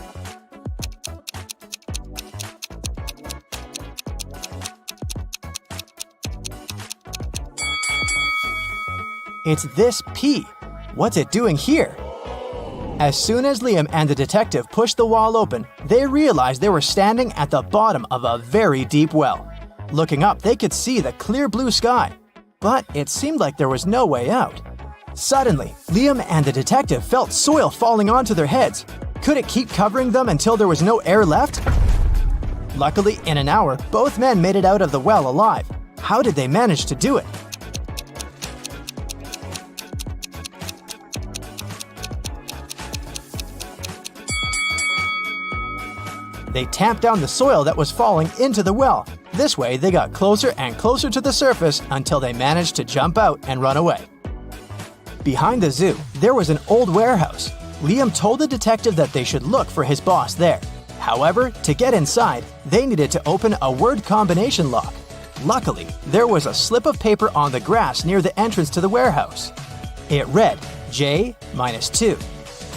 It's this P. What's it doing here? As soon as Liam and the detective pushed the wall open, they realized they were standing at the bottom of a very deep well. Looking up, they could see the clear blue sky, but it seemed like there was no way out. Suddenly, Liam and the detective felt soil falling onto their heads. Could it keep covering them until there was no air left? Luckily, in an hour, both men made it out of the well alive. How did they manage to do it? They tamped down the soil that was falling into the well. This way, they got closer and closer to the surface until they managed to jump out and run away. Behind the zoo, there was an old warehouse. Liam told the detective that they should look for his boss there. However, to get inside, they needed to open a word combination lock. Luckily, there was a slip of paper on the grass near the entrance to the warehouse. It read J minus 2,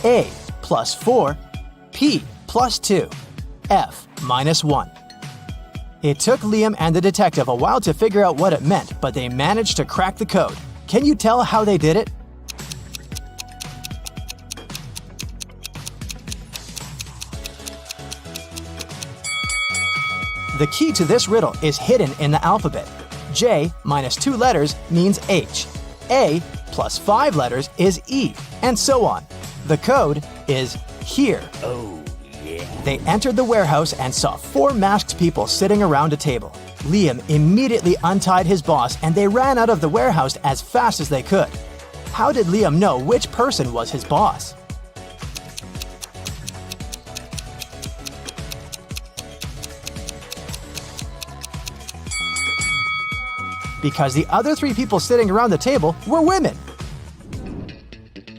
A plus 4, P plus 2, F minus 1. It took Liam and the detective a while to figure out what it meant, but they managed to crack the code. Can you tell how they did it? The key to this riddle is hidden in the alphabet. J minus 2 letters means H. A plus 5 letters is E, and so on. The code is here. They entered the warehouse and saw 4 masked people sitting around a table. Liam immediately untied his boss and they ran out of the warehouse as fast as they could. How did Liam know which person was his boss? Because the other 3 people sitting around the table were women.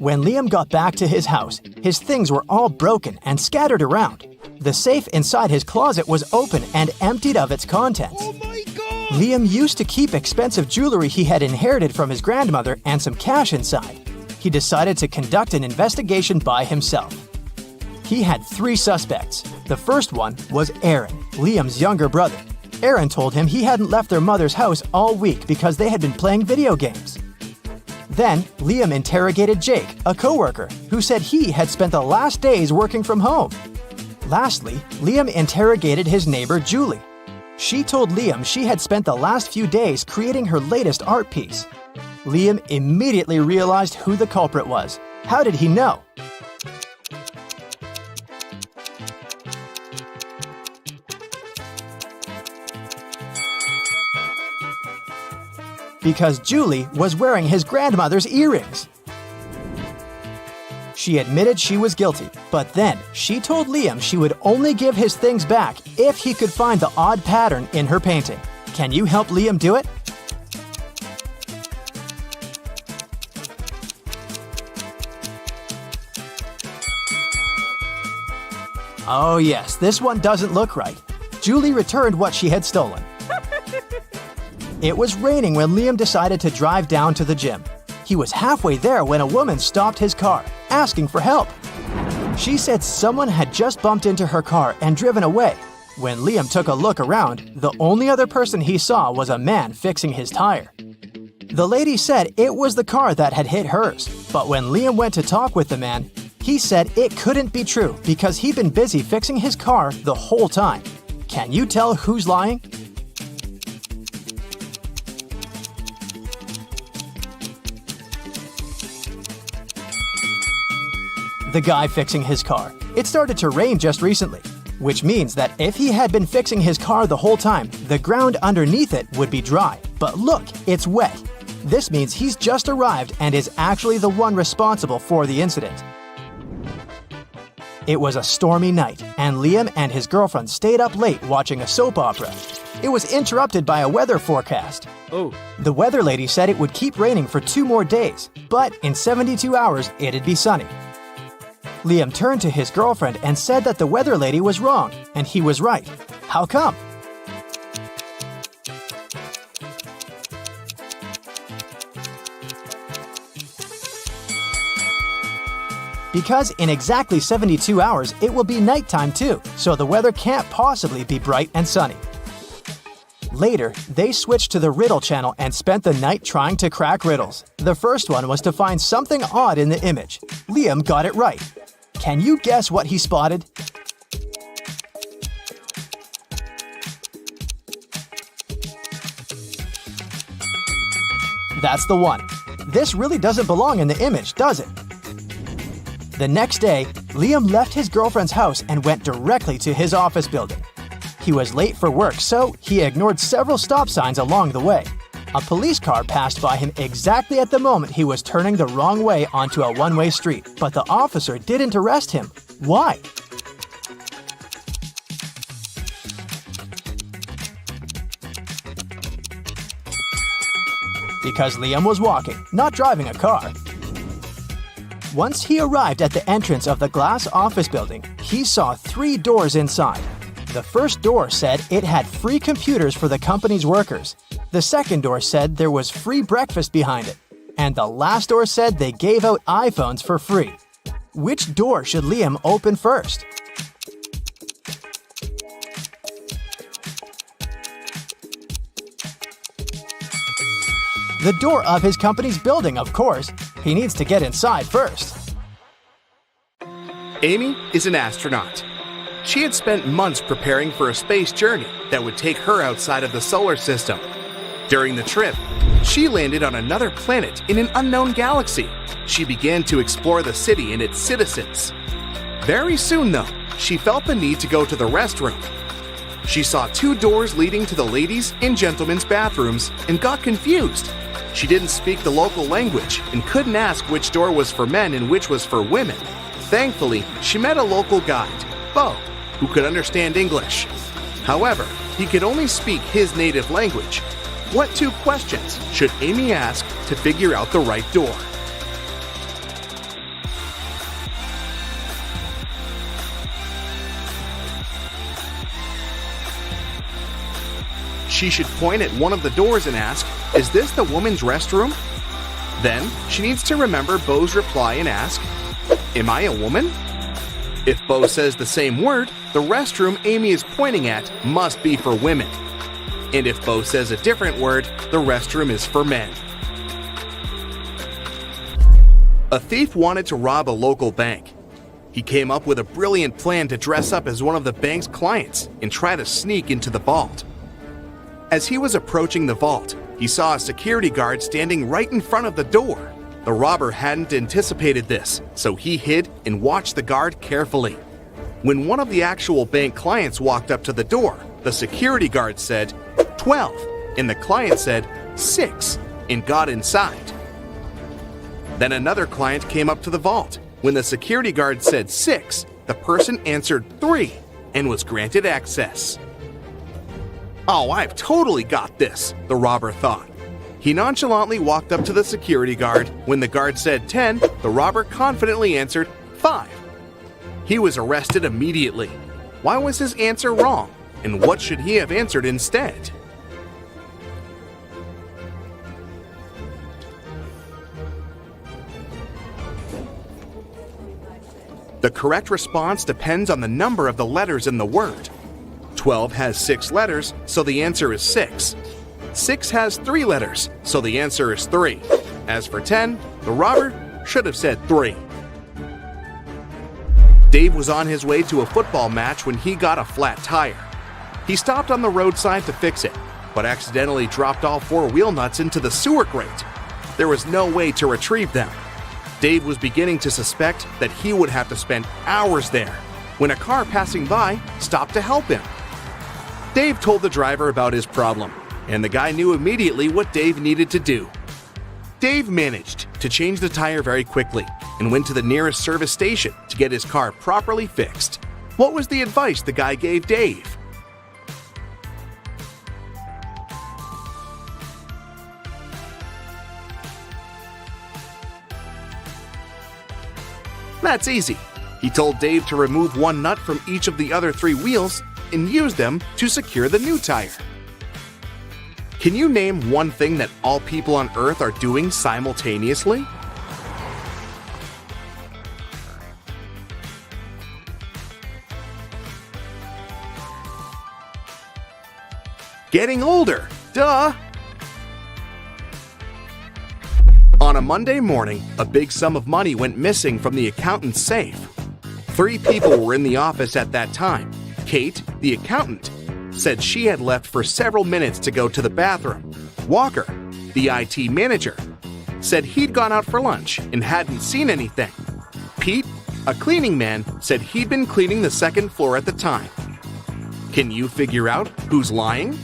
When Liam got back to his house, his things were all broken and scattered around. The safe inside his closet was open and emptied of its contents. Oh my God! Liam used to keep expensive jewelry he had inherited from his grandmother and some cash inside. He decided to conduct an investigation by himself. He had 3 suspects. The first one was Aaron, Liam's younger brother. Aaron told him he hadn't left their mother's house all week because they had been playing video games. Then, Liam interrogated Jake, a coworker, who said he had spent the last days working from home. Lastly, Liam interrogated his neighbor Julie. She told Liam she had spent the last few days creating her latest art piece. Liam immediately realized who the culprit was. How did he know? Because Julie was wearing his grandmother's earrings. She admitted she was guilty, but then she told Liam she would only give his things back if he could find the odd pattern in her painting. Can you help Liam do it? Oh yes, this one doesn't look right. Julie returned what she had stolen. It was raining when Liam decided to drive down to the gym. He was halfway there when a woman stopped his car, asking for help. She said someone had just bumped into her car and driven away. When Liam took a look around, the only other person he saw was a man fixing his tire. The lady said it was the car that had hit hers, but when Liam went to talk with the man, he said it couldn't be true because he'd been busy fixing his car the whole time. Can you tell who's lying? The guy fixing his car. It started to rain just recently, which means that if he had been fixing his car the whole time, the ground underneath it would be dry. But look, it's wet. This means he's just arrived and is actually the one responsible for the incident. It was a stormy night, and Liam and his girlfriend stayed up late watching a soap opera. It was interrupted by a weather forecast. Oh. The weather lady said it would keep raining for 2 more days, but in 72 hours it'd be sunny. Liam turned to his girlfriend and said that the weather lady was wrong, and he was right. How come? Because in exactly 72 hours, it will be nighttime too, so the weather can't possibly be bright and sunny. Later, they switched to the Riddle channel and spent the night trying to crack riddles. The first one was to find something odd in the image. Liam got it right. Can you guess what he spotted? That's the one. This really doesn't belong in the image, does it? The next day, Liam left his girlfriend's house and went directly to his office building. He was late for work, so he ignored several stop signs along the way. A police car passed by him exactly at the moment he was turning the wrong way onto a one-way street, but the officer didn't arrest him. Why? Because Liam was walking, not driving a car. Once he arrived at the entrance of the glass office building, he saw 3 doors inside. The first door said it had free computers for the company's workers. The second door said there was free breakfast behind it. And the last door said they gave out iPhones for free. Which door should Liam open first? The door of his company's building, of course. He needs to get inside first. Amy is an astronaut. She had spent months preparing for a space journey that would take her outside of the solar system. During the trip, she landed on another planet in an unknown galaxy. She began to explore the city and its citizens. Very soon, though, she felt the need to go to the restroom. She saw 2 doors leading to the ladies' and gentlemen's bathrooms and got confused. She didn't speak the local language and couldn't ask which door was for men and which was for women. Thankfully, she met a local guide, Bo, who could understand English. However, he could only speak his native language. What 2 questions should Amy ask to figure out the right door? She should point at one of the doors and ask, "Is this the woman's restroom?" Then, she needs to remember Bo's reply and ask, "Am I a woman?" If Bo says the same word, the restroom Amy is pointing at must be for women. And if Bo says a different word, the restroom is for men. A thief wanted to rob a local bank. He came up with a brilliant plan to dress up as one of the bank's clients and try to sneak into the vault. As he was approaching the vault, he saw a security guard standing right in front of the door. The robber hadn't anticipated this, so he hid and watched the guard carefully. When one of the actual bank clients walked up to the door, the security guard said, 12, and the client said, 6, and got inside. Then another client came up to the vault. When the security guard said 6, the person answered 3, and was granted access. "Oh, I've totally got this," the robber thought. He nonchalantly walked up to the security guard. When the guard said 10, the robber confidently answered 5. He was arrested immediately. Why was his answer wrong? And what should he have answered instead? The correct response depends on the number of the letters in the word. 12 has 6 letters, so the answer is 6. 6 has 3 letters, so the answer is 3. As for 10, the robber should have said 3. Dave was on his way to a football match when he got a flat tire. He stopped on the roadside to fix it, but accidentally dropped all 4 wheel nuts into the sewer grate. There was no way to retrieve them. Dave was beginning to suspect that he would have to spend hours there when a car passing by stopped to help him. Dave told the driver about his problem, and the guy knew immediately what Dave needed to do. Dave managed to change the tire very quickly, and went to the nearest service station to get his car properly fixed. What was the advice the guy gave Dave? That's easy. He told Dave to remove one nut from each of the other 3 wheels and use them to secure the new tire. Can you name one thing that all people on Earth are doing simultaneously? Getting older, duh! On a Monday morning, a big sum of money went missing from the accountant's safe. 3 people were in the office at that time. Kate, the accountant, said she had left for several minutes to go to the bathroom. Walker, the IT manager, said he'd gone out for lunch and hadn't seen anything. Pete, a cleaning man, said he'd been cleaning the 2nd floor at the time. Can you figure out who's lying?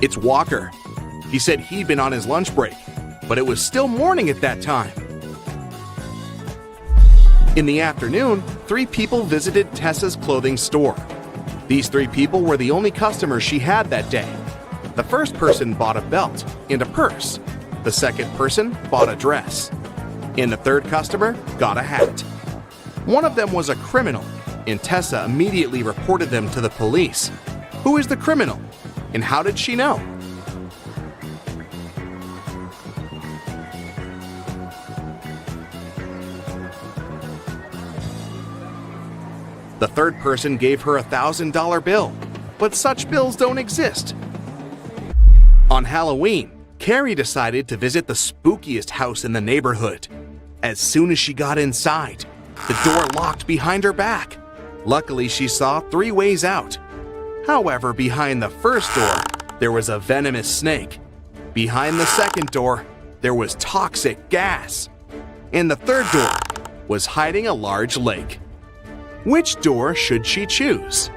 It's Walker. He said he'd been on his lunch break, but it was still morning at that time. In the afternoon, 3 people visited Tessa's clothing store. These 3 people were the only customers she had that day. The first person bought a belt and a purse. The second person bought a dress. And the third customer got a hat. One of them was a criminal, and Tessa immediately reported them to the police. Who is the criminal? And how did she know? The third person gave her a $1,000 bill, but such bills don't exist. On Halloween, Carrie decided to visit the spookiest house in the neighborhood. As soon as she got inside, the door locked behind her back. Luckily, she saw 3 ways out. However, behind the first door, there was a venomous snake. Behind the second door, there was toxic gas. And the third door was hiding a large lake. Which door should she choose?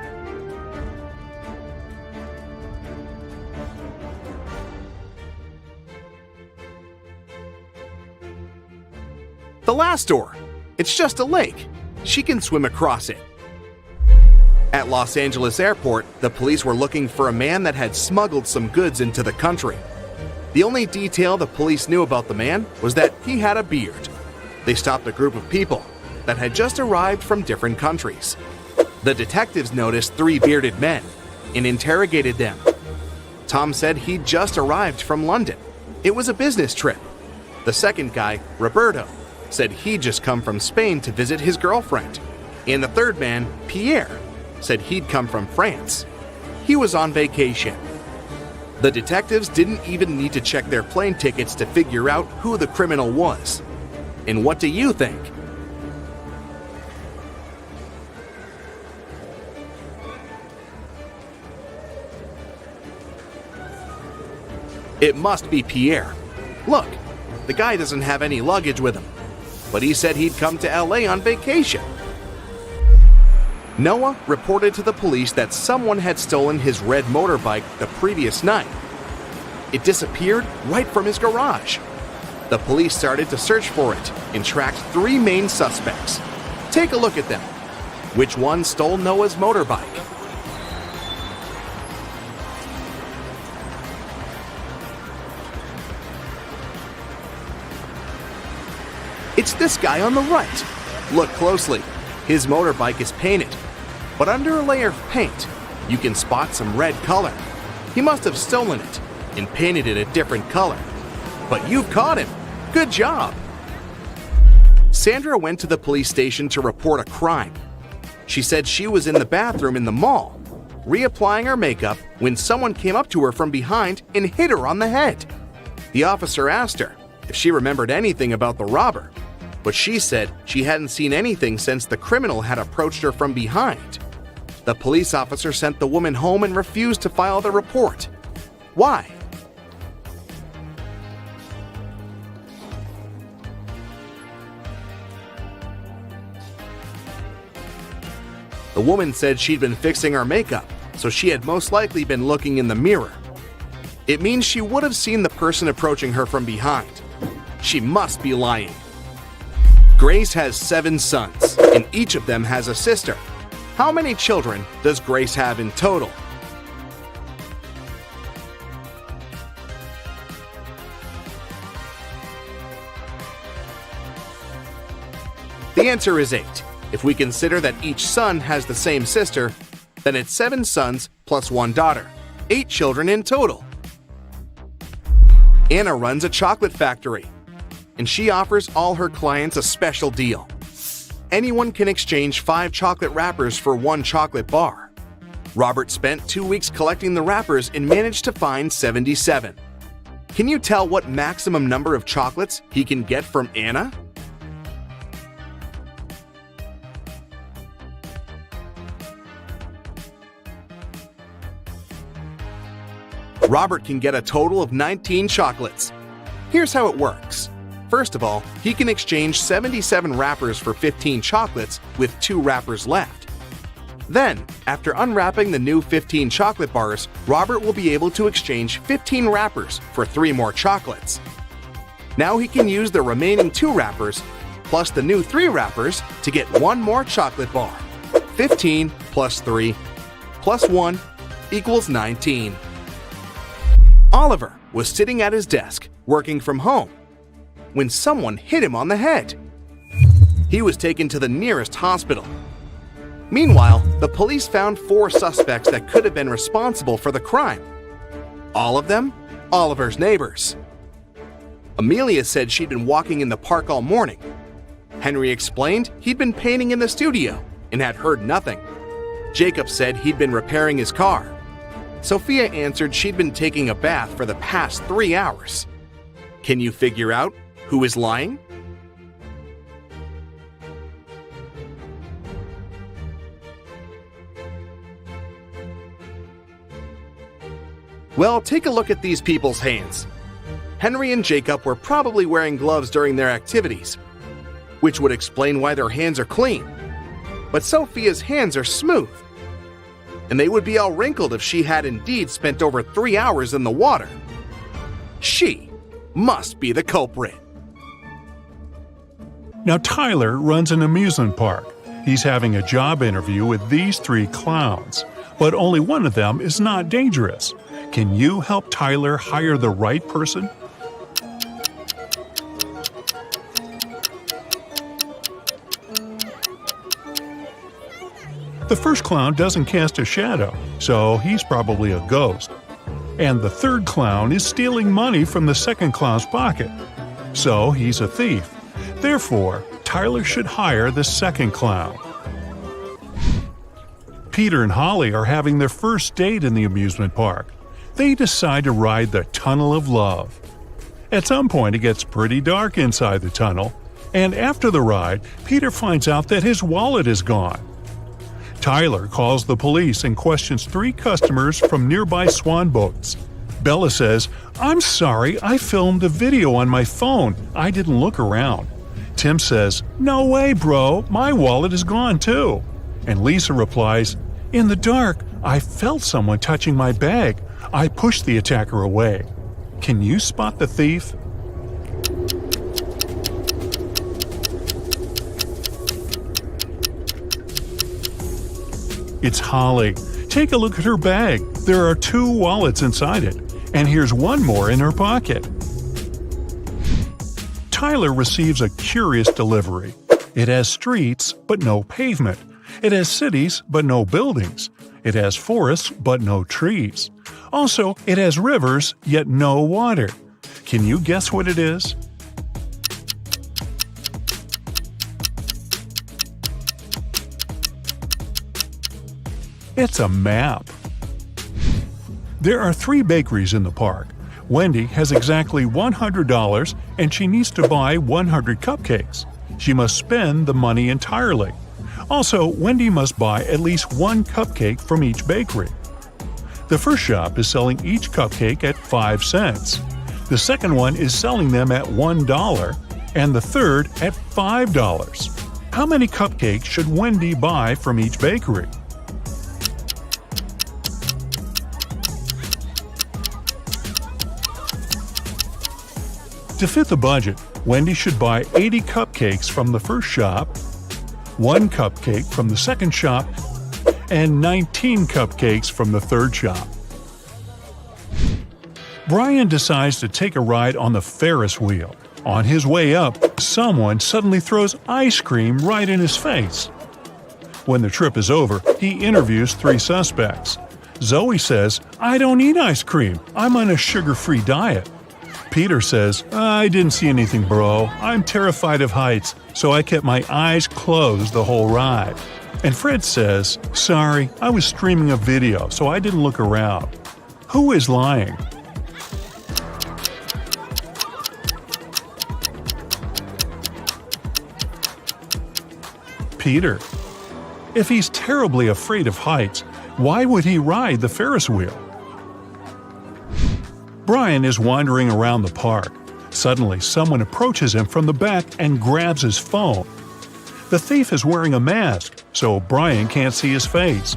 The last door. It's just a lake. She can swim across it. At Los Angeles Airport, the police were looking for a man that had smuggled some goods into the country. The only detail the police knew about the man was that he had a beard. They stopped a group of people that had just arrived from different countries. The detectives noticed 3 bearded men and interrogated them. Tom said he'd just arrived from London. It was a business trip. The second guy, Roberto, said he'd just come from Spain to visit his girlfriend. And the third man, Pierre, said he'd come from France. He was on vacation. The detectives didn't even need to check their plane tickets to figure out who the criminal was. And what do you think? It must be Pierre. Look, the guy doesn't have any luggage with him, but he said he'd come to LA on vacation. Noah reported to the police that someone had stolen his red motorbike the previous night. It disappeared right from his garage. The police started to search for it and tracked 3 main suspects. Take a look at them. Which one stole Noah's motorbike? It's this guy on the right. Look closely. His motorbike is painted, but under a layer of paint, you can spot some red color. He must have stolen it and painted it a different color. But you've caught him. Good job. Sandra went to the police station to report a crime. She said she was in the bathroom in the mall, reapplying her makeup when someone came up to her from behind and hit her on the head. The officer asked her if she remembered anything about the robber, but she said she hadn't seen anything since the criminal had approached her from behind. The police officer sent the woman home and refused to file the report. Why? The woman said she'd been fixing her makeup so she had most likely been looking in the mirror. It means she would have seen the person approaching her from behind. She must be lying. Grace has 7 sons, and each of them has a sister. How many children does Grace have in total? The answer is 8. If we consider that each son has the same sister, then it's 7 sons plus 1 daughter, 8 children in total. Anna runs a chocolate factory, and she offers all her clients a special deal. Anyone can exchange 5 chocolate wrappers for 1 chocolate bar. Robert spent 2 weeks collecting the wrappers and managed to find 77. Can you tell what maximum number of chocolates he can get from Anna? Robert can get a total of 19 chocolates. Here's how it works. First of all, he can exchange 77 wrappers for 15 chocolates with 2 wrappers left. Then, after unwrapping the new 15 chocolate bars, Robert will be able to exchange 15 wrappers for 3 more chocolates. Now he can use the remaining 2 wrappers plus the new 3 wrappers to get 1 more chocolate bar. 15 plus 3 plus 1 equals 19. Oliver was sitting at his desk, working from home, when someone hit him on the head. He was taken to the nearest hospital. Meanwhile, the police found 4 suspects that could have been responsible for the crime. All of them, Oliver's neighbors. Amelia said she'd been walking in the park all morning. Henry explained he'd been painting in the studio and had heard nothing. Jacob said he'd been repairing his car. Sophia answered she'd been taking a bath for the past 3 hours. Can you figure out who is lying? Well, take a look at these people's hands. Henry and Jacob were probably wearing gloves during their activities, which would explain why their hands are clean. But Sophia's hands are smooth, and they would be all wrinkled if she had indeed spent over 3 hours in the water. She must be the culprit. Now Tyler runs an amusement park. He's having a job interview with these 3 clowns, but only one of them is not dangerous. Can you help Tyler hire the right person? The first clown doesn't cast a shadow, so he's probably a ghost. And the third clown is stealing money from the second clown's pocket, so he's a thief. Therefore, Tyler should hire the second clown. Peter and Holly are having their first date in the amusement park. They decide to ride the Tunnel of Love. At some point, it gets pretty dark inside the tunnel, and after the ride, Peter finds out that his wallet is gone. Tyler calls the police and questions 3 customers from nearby swan boats. Bella says, "I'm sorry, I filmed a video on my phone. I didn't look around." Tim says, "No way, bro, my wallet is gone too." And Lisa replies, "In the dark, I felt someone touching my bag. I pushed the attacker away." Can you spot the thief? It's Holly. Take a look at her bag. There are 2 wallets inside it, and here's one more in her pocket. Tyler receives a curious delivery. It has streets, but no pavement. It has cities, but no buildings. It has forests, but no trees. Also, it has rivers, yet no water. Can you guess what it is? It's a map. There are 3 bakeries in the park. Wendy has exactly $100 and she needs to buy 100 cupcakes. She must spend the money entirely. Also, Wendy must buy at least 1 cupcake from each bakery. The first shop is selling each cupcake at 5 cents. The second one is selling them at $1, and the third at $5. How many cupcakes should Wendy buy from each bakery? To fit the budget, Wendy should buy 80 cupcakes from the first shop, 1 cupcake from the second shop, and 19 cupcakes from the third shop. Brian decides to take a ride on the Ferris wheel. On his way up, someone suddenly throws ice cream right in his face. When the trip is over, he interviews 3 suspects. Zoe says, "I don't eat ice cream. I'm on a sugar-free diet." Peter says, "I didn't see anything, bro. I'm terrified of heights, so I kept my eyes closed the whole ride." And Fred says, "Sorry, I was streaming a video, so I didn't look around." Who is lying? Peter. If he's terribly afraid of heights, why would he ride the Ferris wheel? Brian is wandering around the park. Suddenly, someone approaches him from the back and grabs his phone. The thief is wearing a mask, so Brian can't see his face.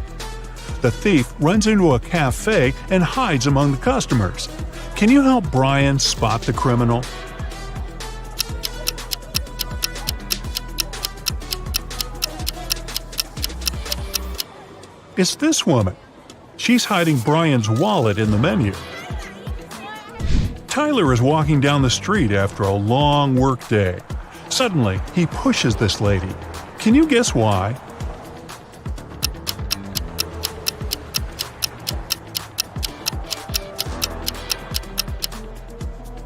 The thief runs into a cafe and hides among the customers. Can you help Brian spot the criminal? It's this woman. She's hiding Brian's wallet in the menu. Tyler is walking down the street after a long work day. Suddenly, he pushes this lady. Can you guess why?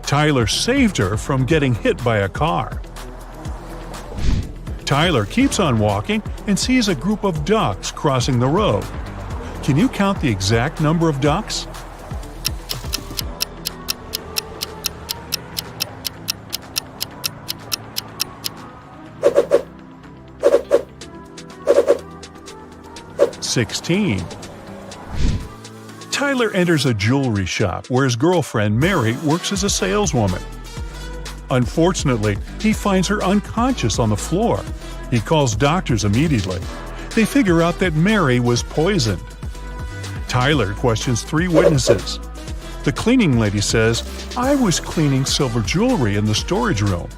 Tyler saved her from getting hit by a car. Tyler keeps on walking and sees a group of ducks crossing the road. Can you count the exact number of ducks? $16. Tyler enters a jewelry shop where his girlfriend Mary works as a saleswoman. Unfortunately, he finds her unconscious on the floor. He calls doctors immediately. They figure out that Mary was poisoned. Tyler questions 3 witnesses. The cleaning lady says, "I was cleaning silver jewelry in the storage room."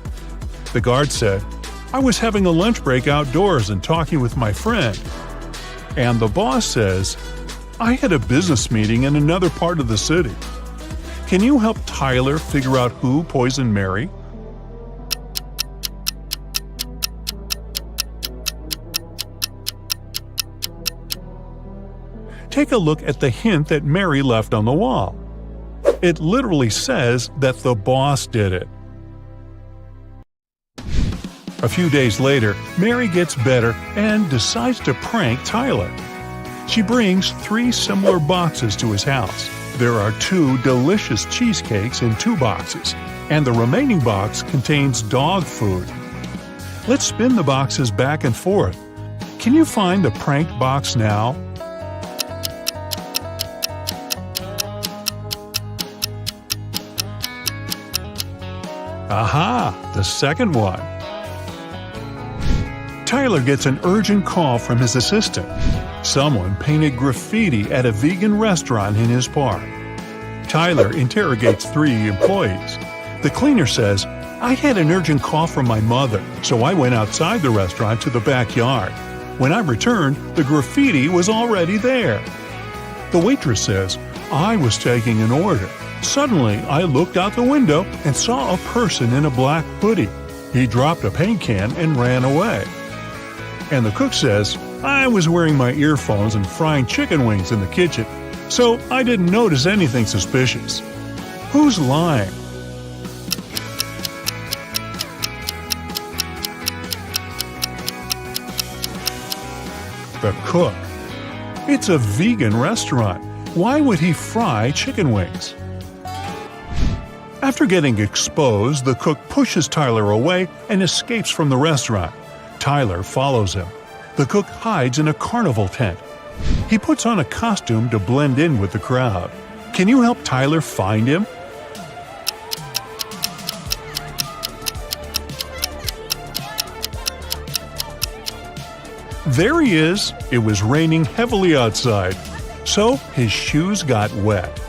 The guard said, "I was having a lunch break outdoors and talking with my friend." And the boss says, "I had a business meeting in another part of the city." Can you help Tyler figure out who poisoned Mary? Take a look at the hint that Mary left on the wall. It literally says that the boss did it. A few days later, Mary gets better and decides to prank Tyler. She brings 3 similar boxes to his house. There are 2 delicious cheesecakes in 2 boxes, and the remaining box contains dog food. Let's spin the boxes back and forth. Can you find the pranked box now? Aha! The second one. Tyler gets an urgent call from his assistant. Someone painted graffiti at a vegan restaurant in his park. Tyler interrogates 3 employees. The cleaner says, "I had an urgent call from my mother, so I went outside the restaurant to the backyard. When I returned, the graffiti was already there." The waitress says, "I was taking an order. Suddenly, I looked out the window and saw a person in a black hoodie. He dropped a paint can and ran away." And the cook says, "I was wearing my earphones and frying chicken wings in the kitchen, so I didn't notice anything suspicious." Who's lying? The cook. It's a vegan restaurant. Why would he fry chicken wings? After getting exposed, the cook pushes Tyler away and escapes from the restaurant. Tyler follows him. The cook hides in a carnival tent. He puts on a costume to blend in with the crowd. Can you help Tyler find him? There he is. It was raining heavily outside, so his shoes got wet.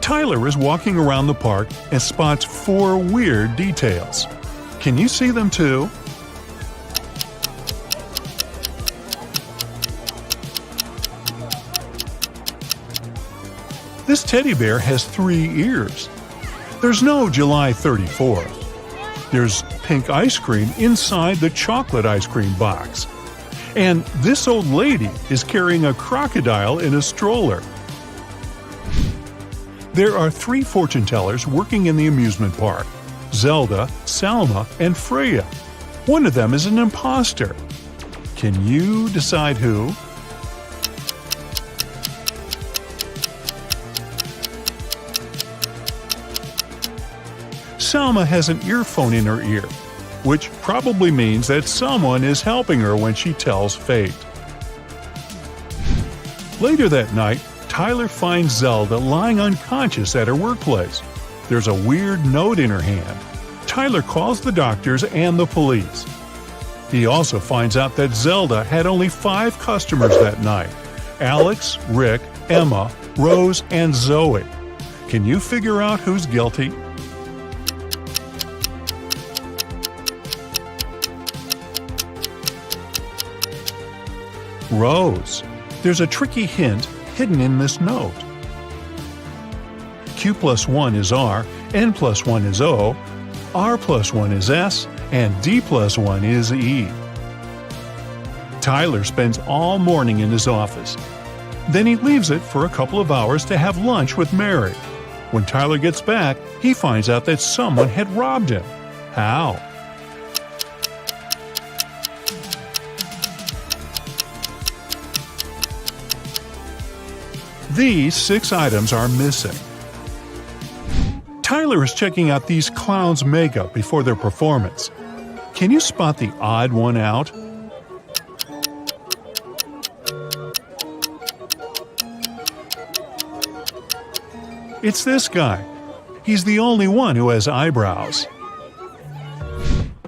Tyler is walking around the park and spots 4 weird details. Can you see them too? This teddy bear has 3 ears. There's no July 34th. There's pink ice cream inside the chocolate ice cream box. And this old lady is carrying a crocodile in a stroller. There are 3 fortune tellers working in the amusement park: Zelda, Salma, and Freya. One of them is an imposter. Can you decide who? Salma has an earphone in her ear, which probably means that someone is helping her when she tells fate. Later that night, Tyler finds Zelda lying unconscious at her workplace. There's a weird note in her hand. Tyler calls the doctors and the police. He also finds out that Zelda had only 5 customers that night: Alex, Rick, Emma, Rose, and Zoe. Can you figure out who's guilty? Rose. There's a tricky hint hidden in this note. Q plus 1 is R, N plus 1 is O, R plus 1 is S, and D plus 1 is E. Tyler spends all morning in his office. Then he leaves it for a couple of hours to have lunch with Mary. When Tyler gets back, he finds out that someone had robbed him. How? These 6 items are missing. Tyler is checking out these clowns' makeup before their performance. Can you spot the odd one out? It's this guy. He's the only one who has eyebrows.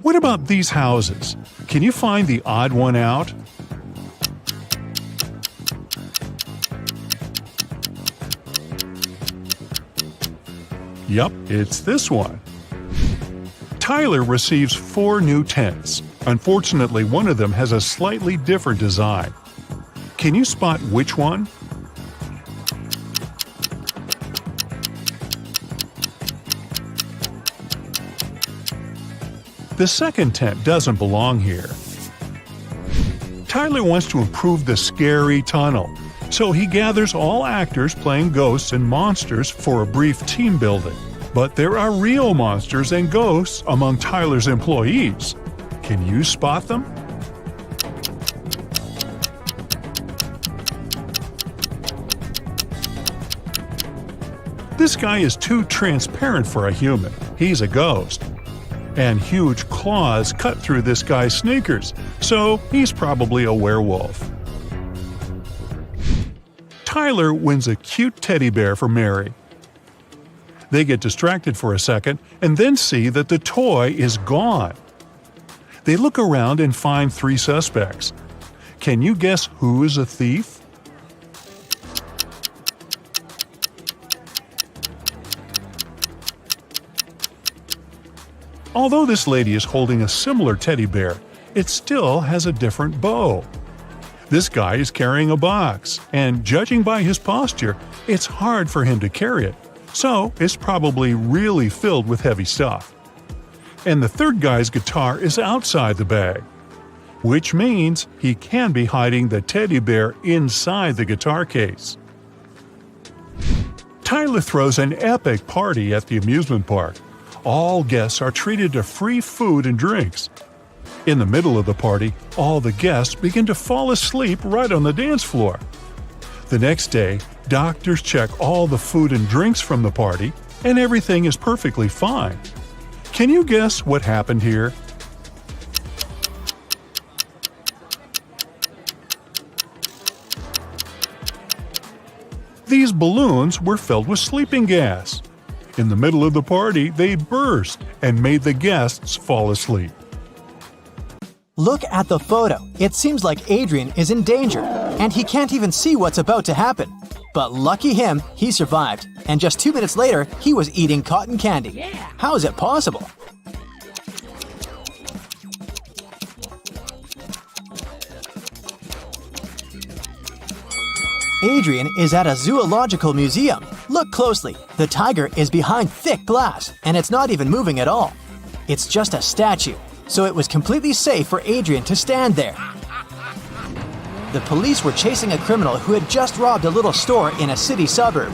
What about these houses? Can you find the odd one out? Yup, it's this one. Tyler receives 4 new tents. Unfortunately, one of them has a slightly different design. Can you spot which one? The second tent doesn't belong here. Tyler wants to improve the scary tunnel, so he gathers all actors playing ghosts and monsters for a brief team building. But there are real monsters and ghosts among Tyler's employees. Can you spot them? This guy is too transparent for a human. He's a ghost. And huge claws cut through this guy's sneakers, so he's probably a werewolf. Tyler wins a cute teddy bear for Mary. They get distracted for a second and then see that the toy is gone. They look around and find 3 suspects. Can you guess who is a thief? Although this lady is holding a similar teddy bear, it still has a different bow. This guy is carrying a box, and judging by his posture, it's hard for him to carry it, so it's probably really filled with heavy stuff. And the third guy's guitar is outside the bag, which means he can be hiding the teddy bear inside the guitar case. Tyler throws an epic party at the amusement park. All guests are treated to free food and drinks. In the middle of the party, all the guests begin to fall asleep right on the dance floor. The next day, doctors check all the food and drinks from the party, and everything is perfectly fine. Can you guess what happened here? These balloons were filled with sleeping gas. In the middle of the party, they burst and made the guests fall asleep. Look at the photo. It seems like Adrian is in danger, and he can't even see what's about to happen. But lucky him, he survived. And just 2 minutes later, he was eating cotton candy. How is it possible? Adrian is at a zoological museum. Look closely. The tiger is behind thick glass, and it's not even moving at all. It's just a statue, so it was completely safe for Adrian to stand there. The police were chasing a criminal who had just robbed a little store in a city suburb.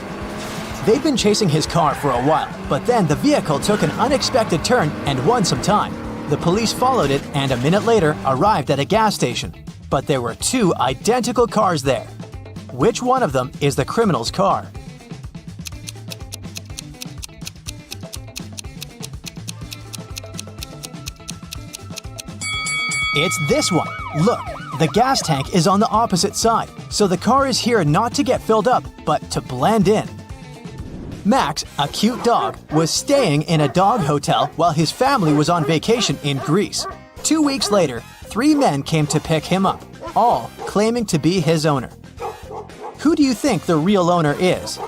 They'd been chasing his car for a while, but then the vehicle took an unexpected turn and won some time. The police followed it and a minute later arrived at a gas station. But there were two identical cars there. Which one of them is the criminal's car? It's this one. Look, the gas tank is on the opposite side, so the car is here not to get filled up, but to blend in. Max, a cute dog, was staying in a dog hotel while his family was on vacation in Greece. 2 weeks later, 3 men came to pick him up, all claiming to be his owner. Who do you think the real owner is?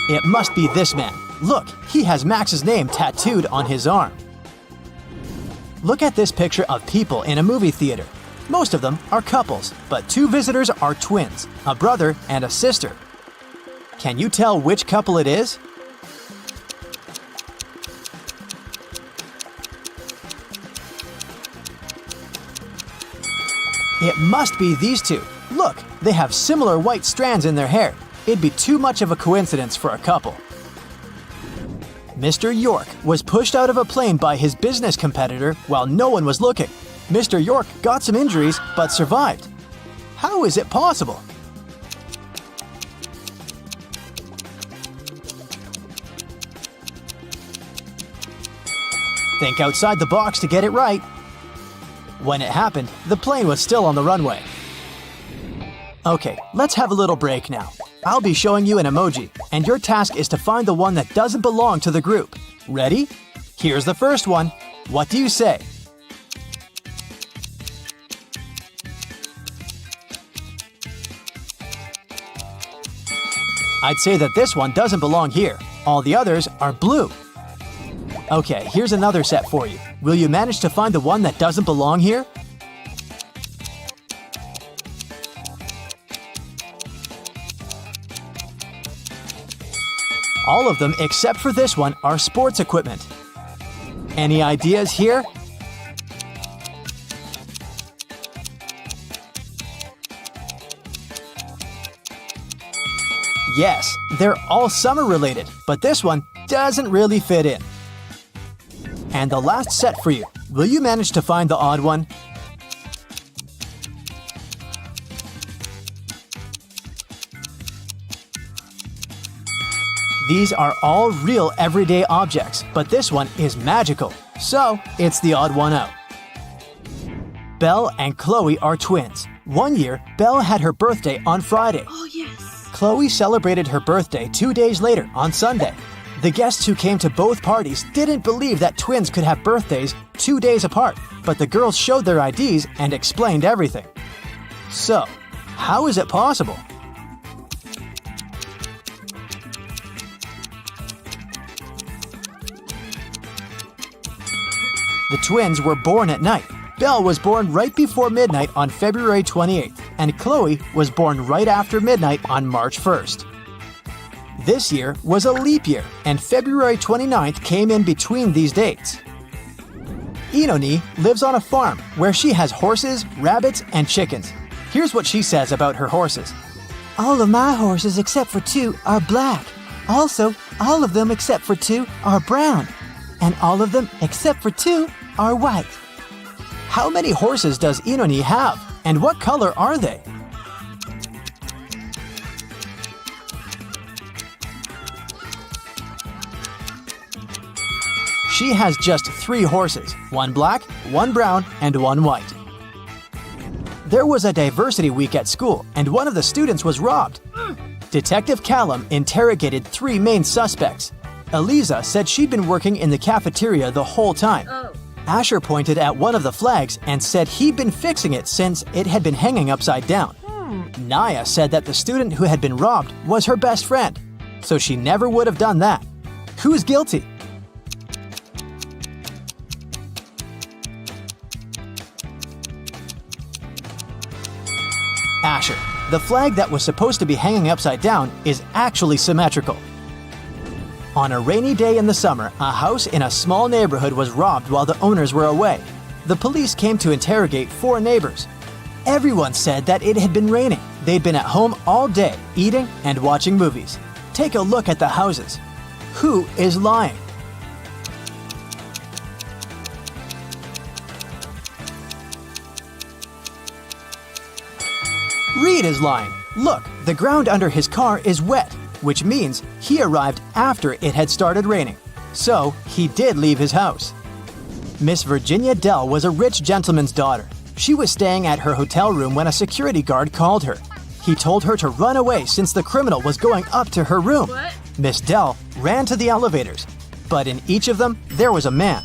It must be this man. Look, he has Max's name tattooed on his arm. Look at this picture of people in a movie theater. Most of them are couples, but 2 visitors are twins, a brother and a sister. Can you tell which couple it is? It must be these 2. Look, they have similar white strands in their hair. It'd be too much of a coincidence for a couple. Mr. York was pushed out of a plane by his business competitor while no one was looking. Mr. York got some injuries but survived. How is it possible? Think outside the box to get it right. When it happened, the plane was still on the runway. Okay, let's have a little break now. I'll be showing you an emoji, and your task is to find the one that doesn't belong to the group. Ready? Here's the first one. What do you say? I'd say that this one doesn't belong here. All the others are blue. Okay, here's another set for you. Will you manage to find the one that doesn't belong here? All of them except for this one are sports equipment. Any ideas here? Yes, they're all summer related, but this one doesn't really fit in. And the last set for you. Will you manage to find the odd one? These are all real everyday objects, but this one is magical, so it's the odd one out. Belle and Chloe are twins. One year, Belle had her birthday on Friday. Oh, yes. Chloe celebrated her birthday 2 days later on Sunday. The guests who came to both parties didn't believe that twins could have birthdays 2 days apart, but the girls showed their IDs and explained everything. So, how is it possible? The twins were born at night. Belle was born right before midnight on February 28th, and Chloe was born right after midnight on March 1st. This year was a leap year, and February 29th came in between these dates. Inoni lives on a farm where she has horses, rabbits, and chickens. Here's what she says about her horses. All of my horses except for 2 are black. Also, all of them except for 2 are brown. And all of them except for 2 are white. How many horses does Inoni have? And what color are they? She has just 3 horses, 1 black, 1 brown, and 1 white. There was a diversity week at school, and one of the students was robbed. Detective Callum interrogated 3 main suspects. Eliza said she'd been working in the cafeteria the whole time. Asher pointed at one of the flags and said he'd been fixing it since it had been hanging upside down. Naya said that the student who had been robbed was her best friend, so she never would have done that. Who's guilty? Asher. The flag that was supposed to be hanging upside down is actually symmetrical. On a rainy day in the summer, a house in a small neighborhood was robbed while the owners were away. The police came to interrogate 4 neighbors. Everyone said that it had been raining. They'd been at home all day, eating and watching movies. Take a look at the houses. Who is lying? Reed is lying. Look, the ground under his car is wet, which means he arrived after it had started raining. So, he did leave his house. Miss Virginia Dell was a rich gentleman's daughter. She was staying at her hotel room when a security guard called her. He told her to run away since the criminal was going up to her room. Miss Dell ran to the elevators, but in each of them, there was a man.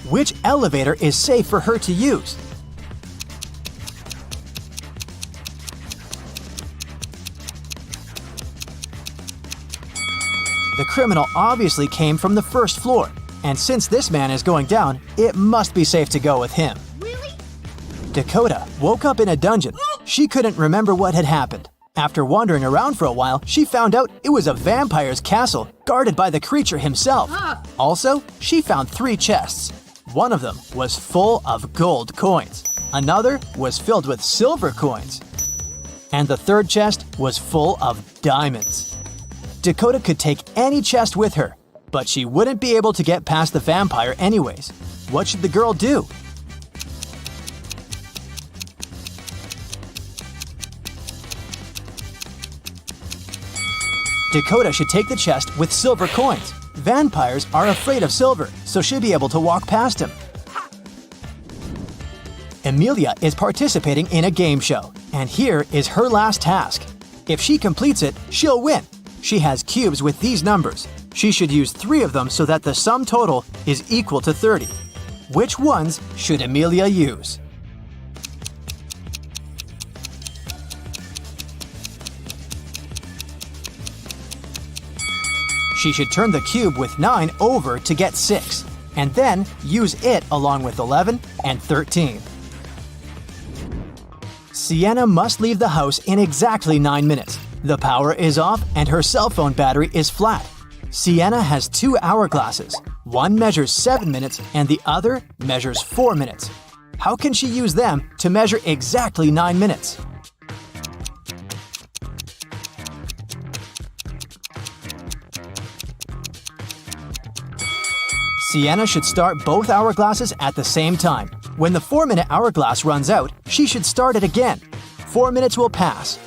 Which elevator is safe for her to use? The criminal obviously came from the first floor, and since this man is going down, it must be safe to go with him. Really? Dakota woke up in a dungeon. She couldn't remember what had happened. After wandering around for a while, she found out it was a vampire's castle guarded by the creature himself. Also, she found 3 chests. One of them was full of gold coins. Another was filled with silver coins. And the third chest was full of diamonds. Dakota could take any chest with her, but she wouldn't be able to get past the vampire anyways. What should the girl do? Dakota should take the chest with silver coins. Vampires are afraid of silver, so she'll be able to walk past him. Amelia is participating in a game show, and here is her last task. If she completes it, she'll win. She has cubes with these numbers. She should use 3 of them so that the sum total is equal to 30. Which ones should Amelia use? She should turn the cube with 9 over to get 6, and then use it along with 11 and 13. Sienna must leave the house in exactly 9 minutes. The power is off and her cell phone battery is flat. Sienna has 2 hourglasses. One measures 7 minutes and the other measures 4 minutes. How can she use them to measure exactly 9 minutes? Sienna should start both hourglasses at the same time. When the 4-minute hourglass runs out, she should start it again. 4 minutes will pass.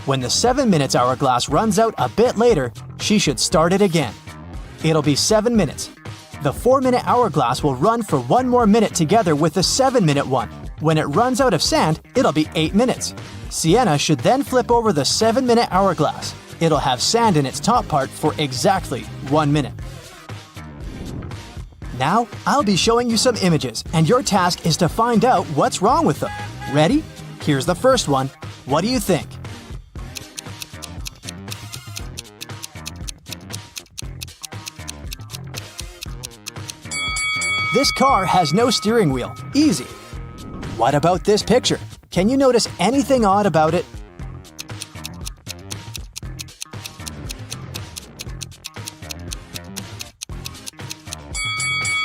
When the 7 minutes hourglass runs out a bit later, she should start it again. It'll be 7 minutes. The 4-minute hourglass will run for 1 more minute together with the 7-minute one. When it runs out of sand, it'll be 8 minutes. Sienna should then flip over the 7-minute hourglass. It'll have sand in its top part for exactly 1 minute. Now, I'll be showing you some images, and your task is to find out what's wrong with them. Ready? Here's the first one. What do you think? This car has no steering wheel. Easy. What about this picture? Can you notice anything odd about it?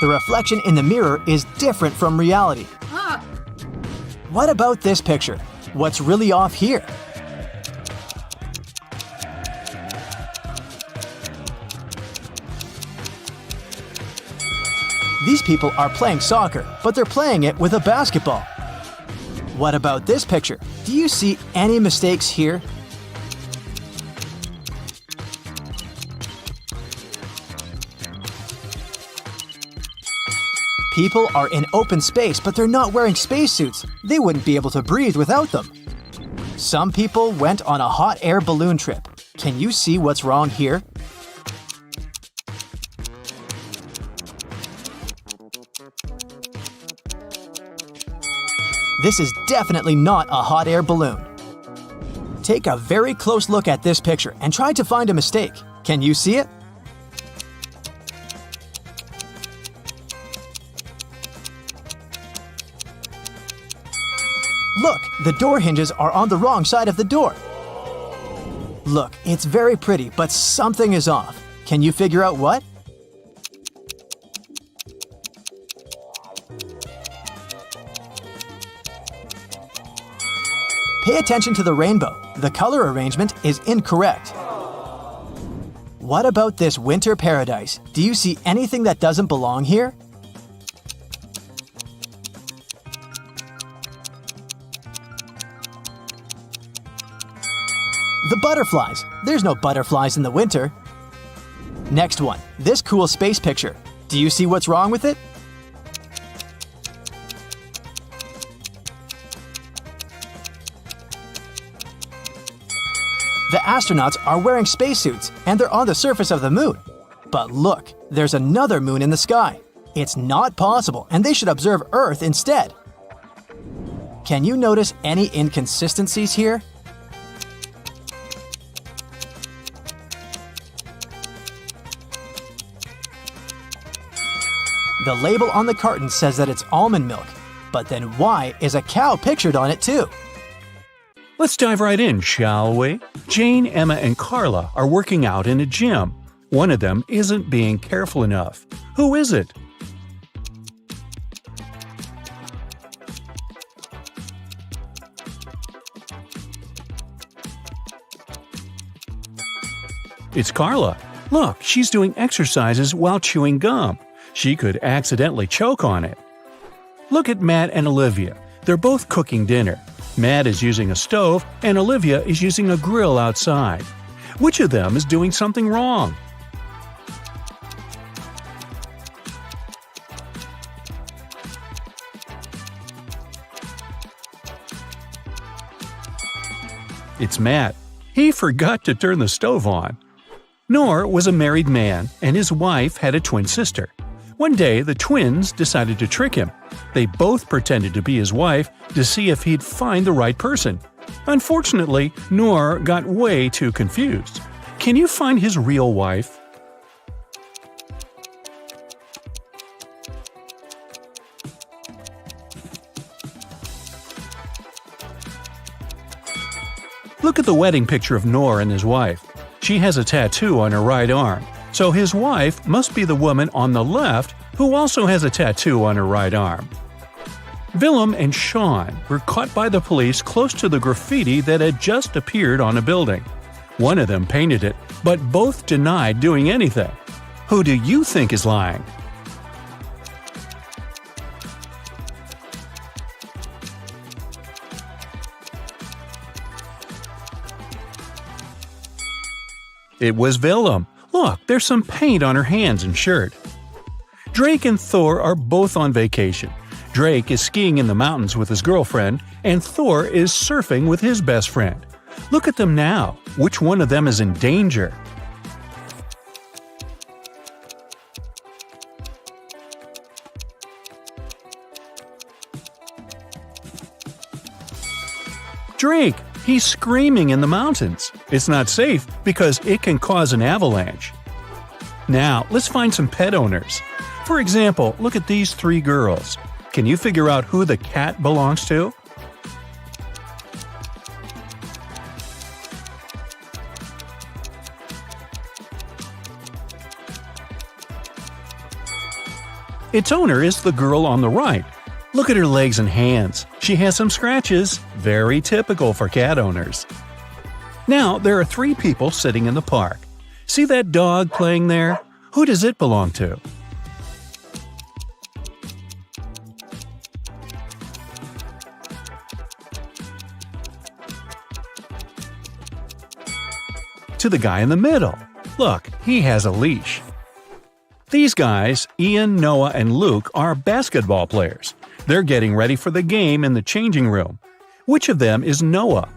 The reflection in the mirror is different from reality. What about this picture? What's really off here? These people are playing soccer, but they're playing it with a basketball. What about this picture? Do you see any mistakes here? People are in open space, but they're not wearing spacesuits. They wouldn't be able to breathe without them. Some people went on a hot air balloon trip. Can you see what's wrong here? This is definitely not a hot air balloon. Take a very close look at this picture and try to find a mistake. Can you see it? Look, the door hinges are on the wrong side of the door. Look, it's very pretty, but something is off. Can you figure out what? Pay attention to the rainbow. The color arrangement is incorrect. What about this winter paradise? Do you see anything that doesn't belong here? The butterflies. There's no butterflies in the winter. Next one. This cool space picture. Do you see what's wrong with it? The astronauts are wearing spacesuits and they're on the surface of the moon. But look, there's another moon in the sky. It's not possible, and they should observe Earth instead. Can you notice any inconsistencies here? The label on the carton says that it's almond milk, but then why is a cow pictured on it too? Let's dive right in, shall we? Jane, Emma, and Carla are working out in a gym. One of them isn't being careful enough. Who is it? It's Carla. Look, she's doing exercises while chewing gum. She could accidentally choke on it. Look at Matt and Olivia. They're both cooking dinner. Matt is using a stove and Olivia is using a grill outside. Which of them is doing something wrong? It's Matt. He forgot to turn the stove on. Noor was a married man and his wife had a twin sister. One day, the twins decided to trick him. They both pretended to be his wife to see if he'd find the right person. Unfortunately, Noor got way too confused. Can you find his real wife? Look at the wedding picture of Noor and his wife. She has a tattoo on her right arm, so his wife must be the woman on the left who also has a tattoo on her right arm. Willem and Sean were caught by the police close to the graffiti that had just appeared on a building. One of them painted it, but both denied doing anything. Who do you think is lying? It was Willem. Look, there's some paint on her hands and shirt. Drake and Thor are both on vacation. Drake is skiing in the mountains with his girlfriend, and Thor is surfing with his best friend. Look at them now. Which one of them is in danger? Drake! He's screaming in the mountains. It's not safe because it can cause an avalanche. Now, let's find some pet owners. For example, look at these three girls. Can you figure out who the cat belongs to? Its owner is the girl on the right. Look at her legs and hands. She has some scratches, very typical for cat owners. Now, there are three people sitting in the park. See that dog playing there? Who does it belong to? To the guy in the middle. Look, he has a leash. These guys, Ian, Noah, and Luke, are basketball players. They're getting ready for the game in the changing room. Which of them is Noah?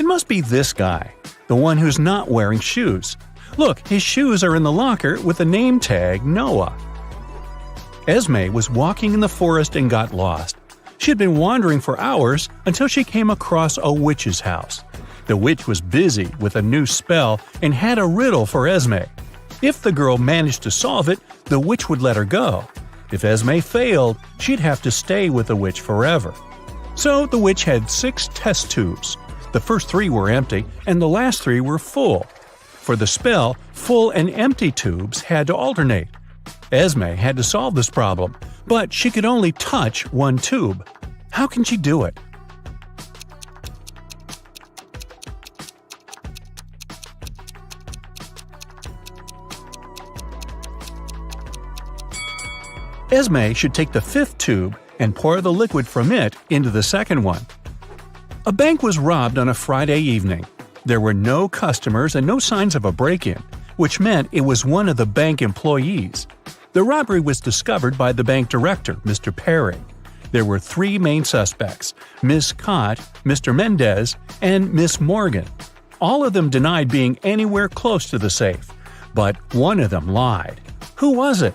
It must be this guy. the one who's not wearing shoes. Look, his shoes are in the locker with the name tag Noah. Esme was walking in the forest and got lost. She had been wandering for hours until she came across a witch's house. The witch was busy with a new spell and had a riddle for Esme. If the girl managed to solve it, the witch would let her go. If Esme failed, she'd have to stay with the witch forever. So the witch had 6 test tubes. The first 3 were empty, and the last 3 were full. For the spell, full and empty tubes had to alternate. Esme had to solve this problem, but she could only touch one tube. How can she do it? Esme should take the 5th tube and pour the liquid from it into the second one. A bank was robbed on a Friday evening. There were no customers and no signs of a break-in, which meant it was one of the bank employees. The robbery was discovered by the bank director, Mr. Perry. There were 3 main suspects, Miss Cott, Mr. Mendez, and Miss Morgan. All of them denied being anywhere close to the safe, but one of them lied. Who was it?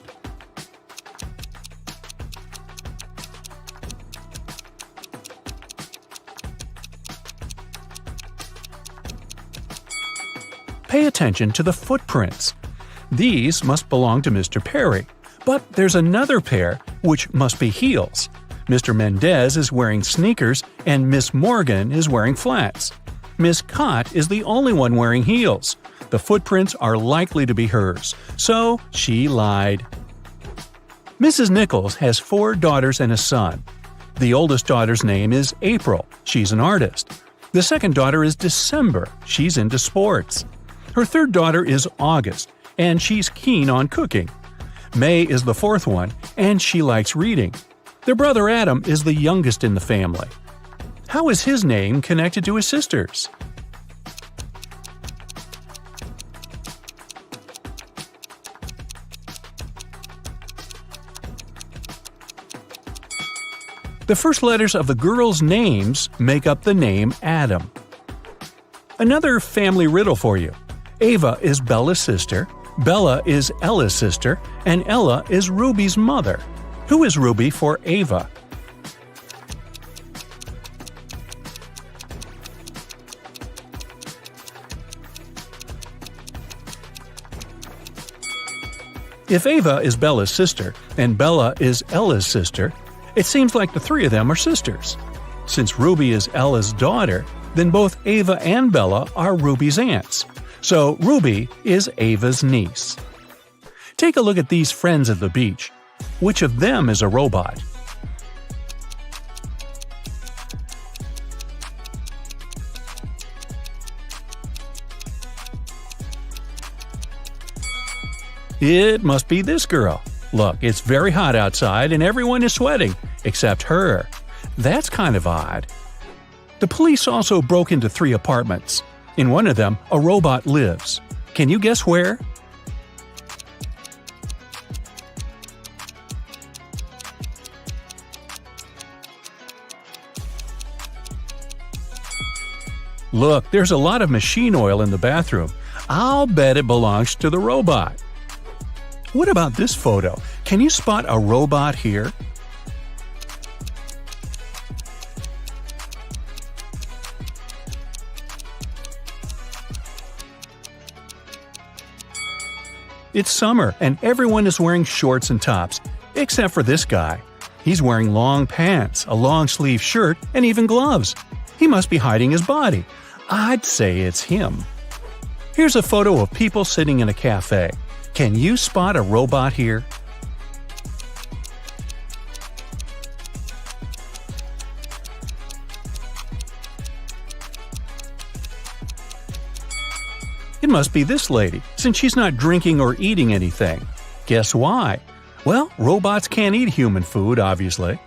Pay attention to the footprints. These must belong to Mr. Perry, but there's another pair which must be heels. Mr. Mendez is wearing sneakers and Miss Morgan is wearing flats. Miss Cott is the only one wearing heels. The footprints are likely to be hers, so she lied. Mrs. Nichols has 4 daughters and a son. The oldest daughter's name is April. She's an artist. The second daughter is December. She's into sports. Her third daughter is August, and she's keen on cooking. May is the 4th one, and she likes reading. Their brother Adam is the youngest in the family. How is his name connected to his sister's? The first letters of the girls' names make up the name Adam. Another family riddle for you. Ava is Bella's sister, Bella is Ella's sister, and Ella is Ruby's mother. Who is Ruby for Ava? If Ava is Bella's sister and Bella is Ella's sister, it seems like the 3 of them are sisters. Since Ruby is Ella's daughter, then both Ava and Bella are Ruby's aunts. So Ruby is Ava's niece. Take a look at these friends at the beach. Which of them is a robot? It must be this girl. Look, it's very hot outside and everyone is sweating, except her. That's kind of odd. The police also broke into 3 apartments. In one of them, a robot lives. Can you guess where? Look, there's a lot of machine oil in the bathroom. I'll bet it belongs to the robot. What about this photo? Can you spot a robot here? It's summer and everyone is wearing shorts and tops, except for this guy. He's wearing long pants, a long-sleeve shirt, and even gloves. He must be hiding his body. I'd say it's him. Here's a photo of people sitting in a cafe. Can you spot a robot here? It must be this lady, since she's not drinking or eating anything. Guess why? Well, robots can't eat human food, obviously.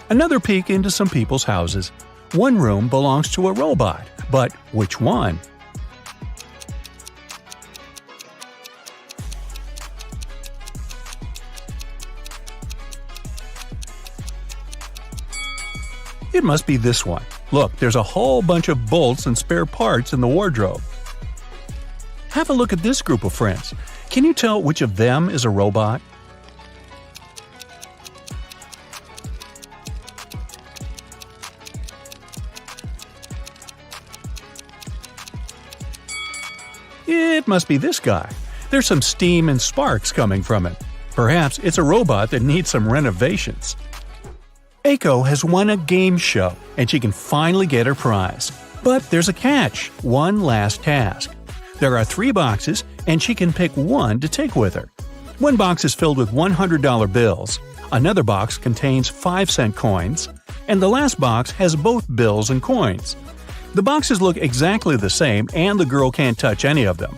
Another peek into some people's houses. One room belongs to a robot, but which one? It must be this one. Look, there's a whole bunch of bolts and spare parts in the wardrobe. Have a look at this group of friends. Can you tell which of them is a robot? It must be this guy. There's some steam and sparks coming from it. Perhaps it's a robot that needs some renovations. Aiko has won a game show, and she can finally get her prize. But there's a catch, one last task. There are 3 boxes, and she can pick one to take with her. One box is filled with $100 bills, another box contains 5-cent coins, and the last box has both bills and coins. The boxes look exactly the same, and the girl can't touch any of them.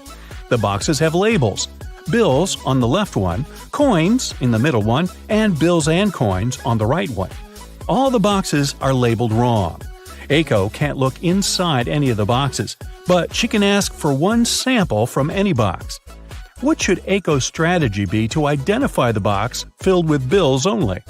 The boxes have labels: bills on the left one, coins in the middle one, and bills and coins on the right one. All the boxes are labeled wrong. Aiko can't look inside any of the boxes, but she can ask for one sample from any box. What should Aiko's strategy be to identify the box filled with bills only?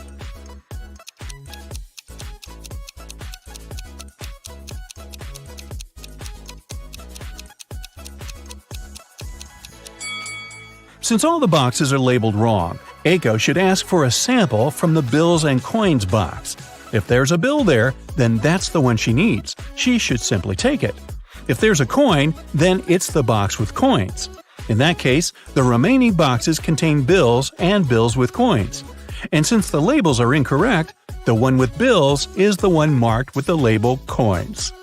Since all the boxes are labeled wrong, Aiko should ask for a sample from the bills and coins box. If there's a bill there, then that's the one she needs. She should simply take it. If there's a coin, then it's the box with coins. In that case, the remaining boxes contain bills and bills with coins. And since the labels are incorrect, the one with bills is the one marked with the label coins.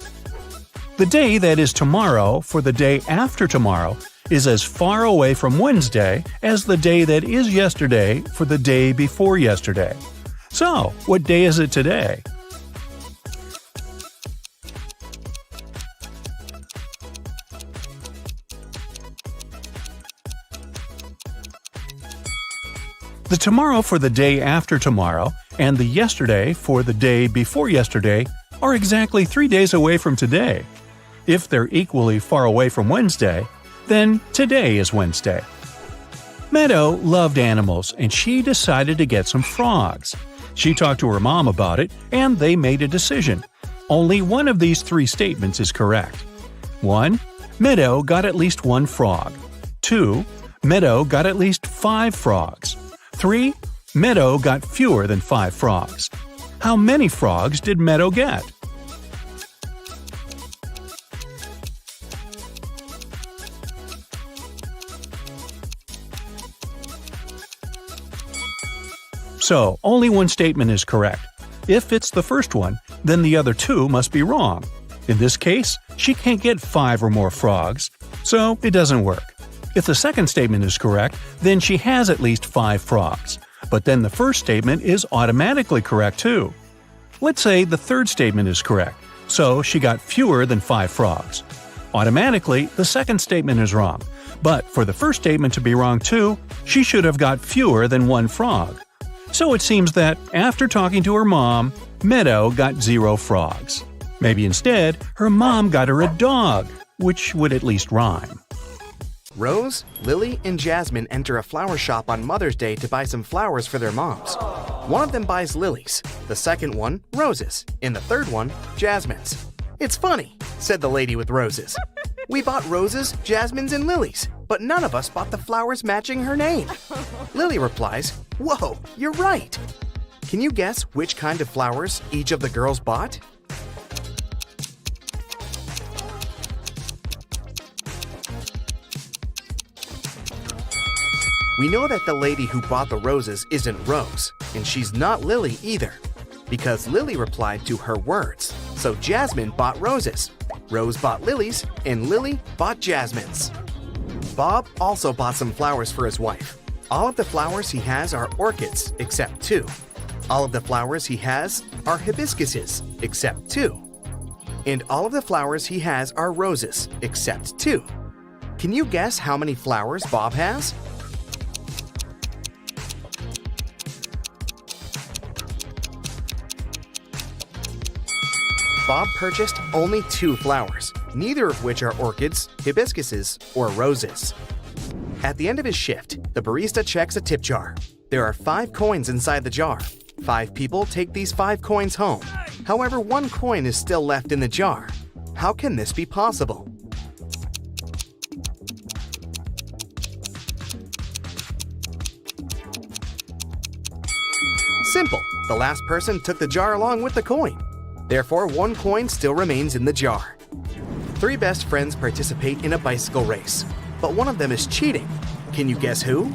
The day that is tomorrow for the day after tomorrow is as far away from Wednesday as the day that is yesterday for the day before yesterday. So, what day is it today? The tomorrow for the day after tomorrow and the yesterday for the day before yesterday are exactly 3 days away from today. If they're equally far away from Wednesday, then today is Wednesday. Meadow loved animals, and she decided to get some frogs. She talked to her mom about it, and they made a decision. Only one of these 3 statements is correct. 1. Meadow got at least 1 frog. 2. Meadow got at least 5 frogs. 3. Meadow got fewer than 5 frogs. How many frogs did Meadow get? So, only one statement is correct. If it's the first one, then the other 2 must be wrong. In this case, she can't get 5 or more frogs, so it doesn't work. If the second statement is correct, then she has at least 5 frogs. But then the first statement is automatically correct too. Let's say the third statement is correct, so she got fewer than 5 frogs. Automatically, the second statement is wrong. But for the first statement to be wrong too, she should have got fewer than 1 frog. So it seems that, after talking to her mom, Meadow got 0 frogs. Maybe instead, her mom got her a dog, which would at least rhyme. Rose, Lily, and Jasmine enter a flower shop on Mother's Day to buy some flowers for their moms. One of them buys lilies, the second one, roses, and the third one, jasmines. "It's funny," said the lady with roses. "We bought roses, jasmines, and lilies, but none of us bought the flowers matching her name." Lily replies, "Whoa, you're right." Can you guess which kind of flowers each of the girls bought? We know that the lady who bought the roses isn't Rose, and she's not Lily either, because Lily replied to her words. So Jasmine bought roses, Rose bought lilies, and Lily bought jasmines. Bob also bought some flowers for his wife. All of the flowers he has are orchids, except 2. All of the flowers he has are hibiscuses, except 2. And all of the flowers he has are roses, except 2. Can you guess how many flowers Bob has? Bob purchased only 2 flowers, neither of which are orchids, hibiscuses, or roses. At the end of his shift, the barista checks a tip jar. There are 5 coins inside the jar. 5 people take these 5 coins home. However, 1 coin is still left in the jar. How can this be possible? Simple. The last person took the jar along with the coin. Therefore, 1 coin still remains in the jar. 3 best friends participate in a bicycle race, but one of them is cheating. Can you guess who?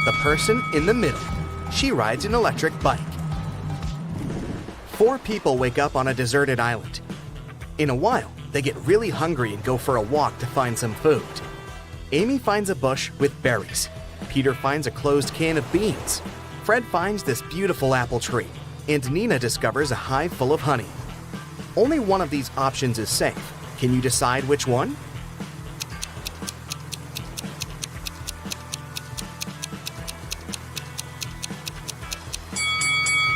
The person in the middle. She rides an electric bike. 4 people wake up on a deserted island. In a while, they get really hungry and go for a walk to find some food. Amy finds a bush with berries. Peter finds a closed can of beans. Fred finds this beautiful apple tree. And Nina discovers a hive full of honey. Only one of these options is safe. Can you decide which one?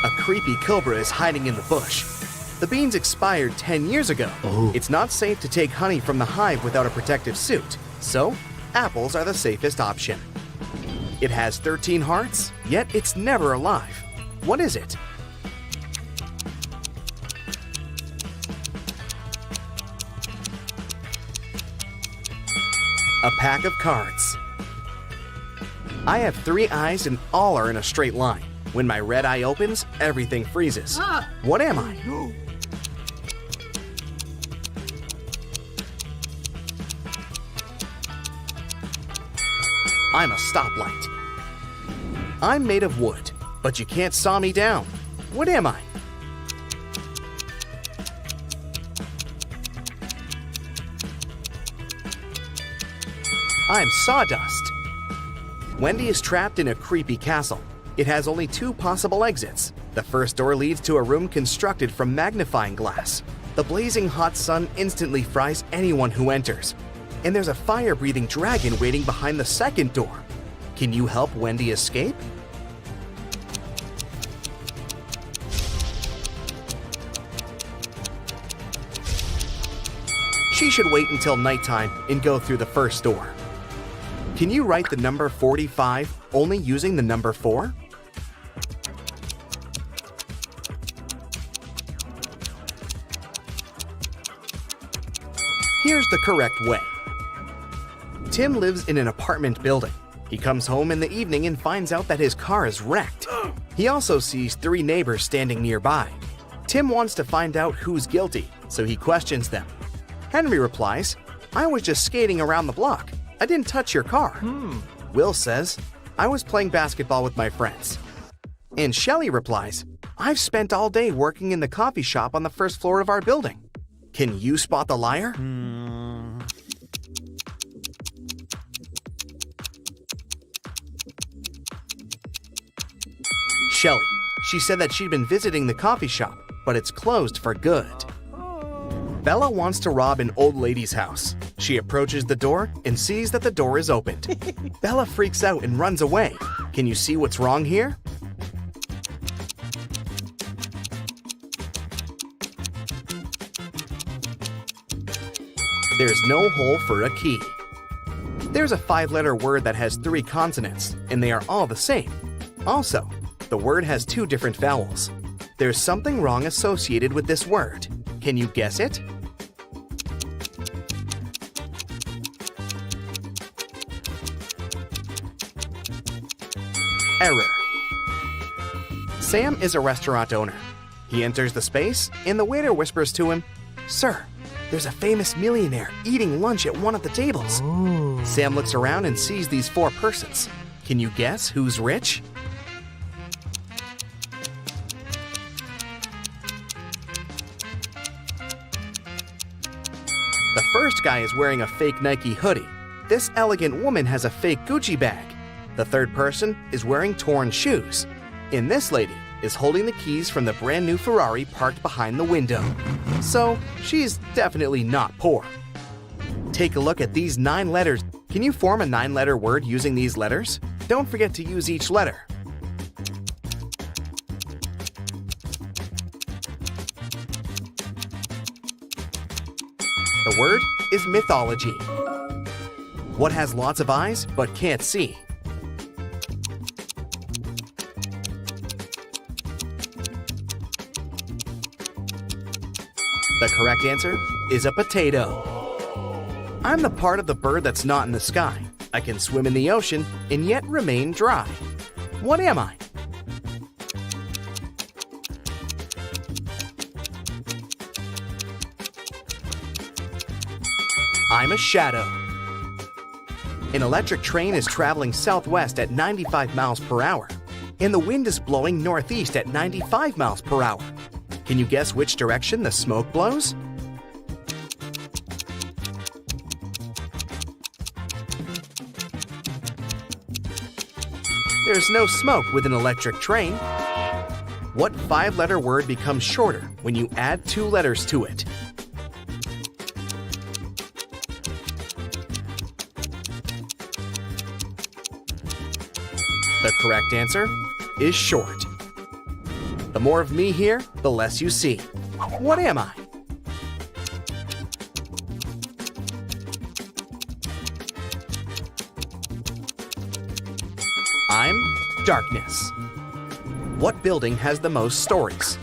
A creepy cobra is hiding in the bush. The beans expired 10 years ago. It's not safe to take honey from the hive without a protective suit, so apples are the safest option. It has 13 hearts, yet it's never alive. What is it? A pack of cards. I have 3 eyes and all are in a straight line. When my red eye opens, everything freezes. What am I? I'm a stoplight. I'm made of wood, but you can't saw me down. What am I? I'm sawdust. Wendy is trapped in a creepy castle. It has only 2 possible exits. The first door leads to a room constructed from magnifying glass. The blazing hot sun instantly fries anyone who enters. And there's a fire-breathing dragon waiting behind the second door. Can you help Wendy escape? She should wait until nighttime and go through the first door. Can you write the number 45 only using the number 4? Here's the correct way. Tim lives in an apartment building. He comes home in the evening and finds out that his car is wrecked. He also sees 3 neighbors standing nearby. Tim wants to find out who's guilty, so he questions them. Henry replies, "I was just skating around the block. I didn't touch your car." Will says, "I was playing basketball with my friends." And Shelley replies, "I've spent all day working in the coffee shop on the first floor of our building." Can you spot the liar? Shelley. She said that she'd been visiting the coffee shop, but it's closed for good. Bella wants to rob an old lady's house. She approaches the door and sees that the door is opened. Bella freaks out and runs away. Can you see what's wrong here? There's no hole for a key. There's a 5-letter word that has 3 consonants, and they are all the same. Also, the word has 2 different vowels. There's something wrong associated with this word. Can you guess it? Error. Sam is a restaurant owner. He enters the space, and the waiter whispers to him, "Sir, there's a famous millionaire eating lunch at one of the tables." Sam looks around and sees these 4 persons. Can you guess who's rich? The first guy is wearing a fake Nike hoodie. This elegant woman has a fake Gucci bag. The third person is wearing torn shoes. And this lady is holding the keys from the brand new Ferrari parked behind the window. So, she's definitely not poor. Take a look at these 9 letters. Can you form a 9-letter word using these letters? Don't forget to use each letter. The word is mythology. What has lots of eyes but can't see? The correct answer is a potato. I'm the part of the bird that's not in the sky. I can swim in the ocean and yet remain dry. What am I? I'm a shadow. An electric train is traveling southwest at 95 miles per hour, and the wind is blowing northeast at 95 miles per hour. Can you guess which direction the smoke blows? There's no smoke with an electric train. What 5-letter word becomes shorter when you add 2 letters to it? The correct answer is short. The more of me here, the less you see. What am I? I'm darkness. What building has the most stories?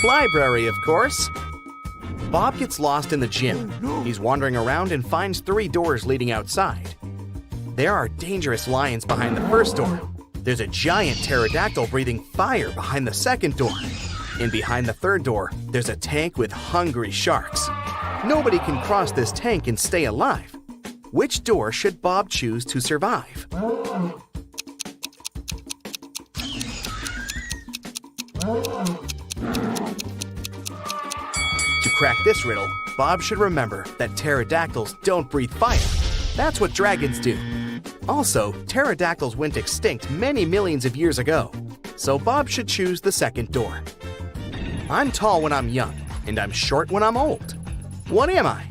Library, of course. Bob gets lost in the gym. He's wandering around and finds 3 doors leading outside. There are dangerous lions behind the first door. There's a giant pterodactyl breathing fire behind the second door. And behind the third door, there's a tank with hungry sharks. Nobody can cross this tank and stay alive. Which door should Bob choose to survive? To crack this riddle, Bob should remember that pterodactyls don't breathe fire. That's what dragons do. Also, pterodactyls went extinct many millions of years ago, so Bob should choose the second door. I'm tall when I'm young, and I'm short when I'm old. What am I?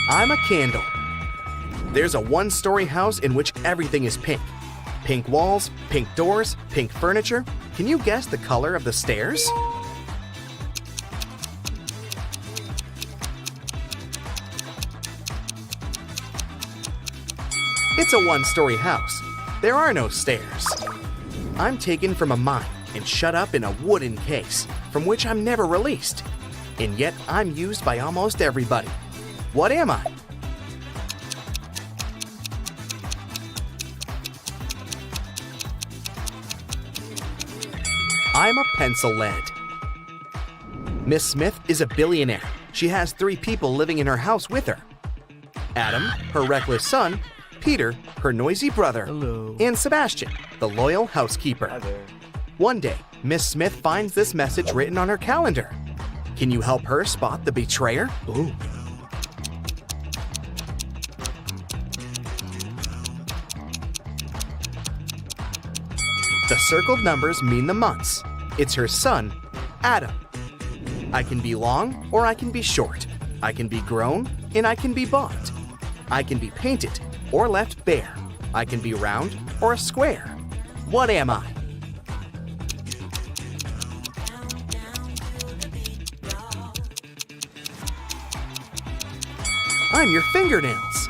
I'm a candle. There's a 1-story house in which everything is pink. Pink walls, pink doors, pink furniture. Can you guess the color of the stairs? It's a 1-story house. There are no stairs. I'm taken from a mine and shut up in a wooden case from which I'm never released. And yet I'm used by almost everybody. What am I? I'm a pencil lead. Miss Smith is a billionaire. She has 3 people living in her house with her. Adam, her reckless son, Peter, her noisy brother, and Sebastian, the loyal housekeeper. One day, Miss Smith finds this message written on her calendar. Can you help her spot the betrayer? Ooh. The circled numbers mean the months. It's her son, Adam. I can be long or I can be short. I can be grown and I can be bought. I can be painted or left bare. I can be round or a square. What am I? I'm your fingernails.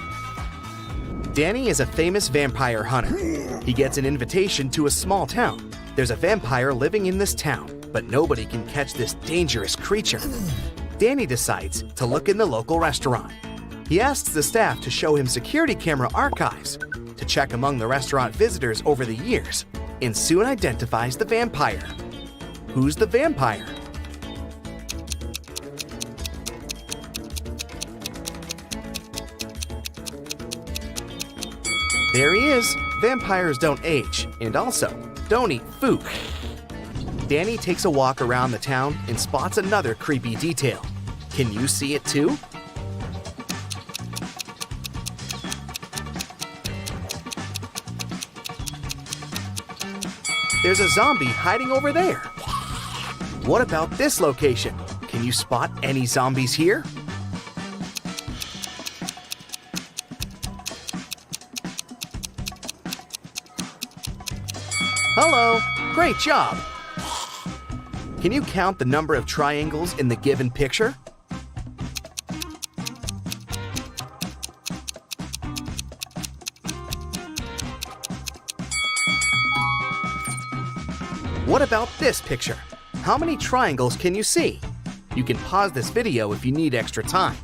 Danny is a famous vampire hunter. He gets an invitation to a small town. There's a vampire living in this town, but nobody can catch this dangerous creature. Danny decides to look in the local restaurant. He asks the staff to show him security camera archives to check among the restaurant visitors over the years, and soon identifies the vampire. Who's the vampire? There he is. Vampires don't age, and also don't eat food. Danny takes a walk around the town and spots another creepy detail. Can you see it too? There's a zombie hiding over there. What about this location? Can you spot any zombies here? Hello! Great job! Can you count the number of triangles in the given picture? What about this picture? How many triangles can you see? You can pause this video if you need extra time.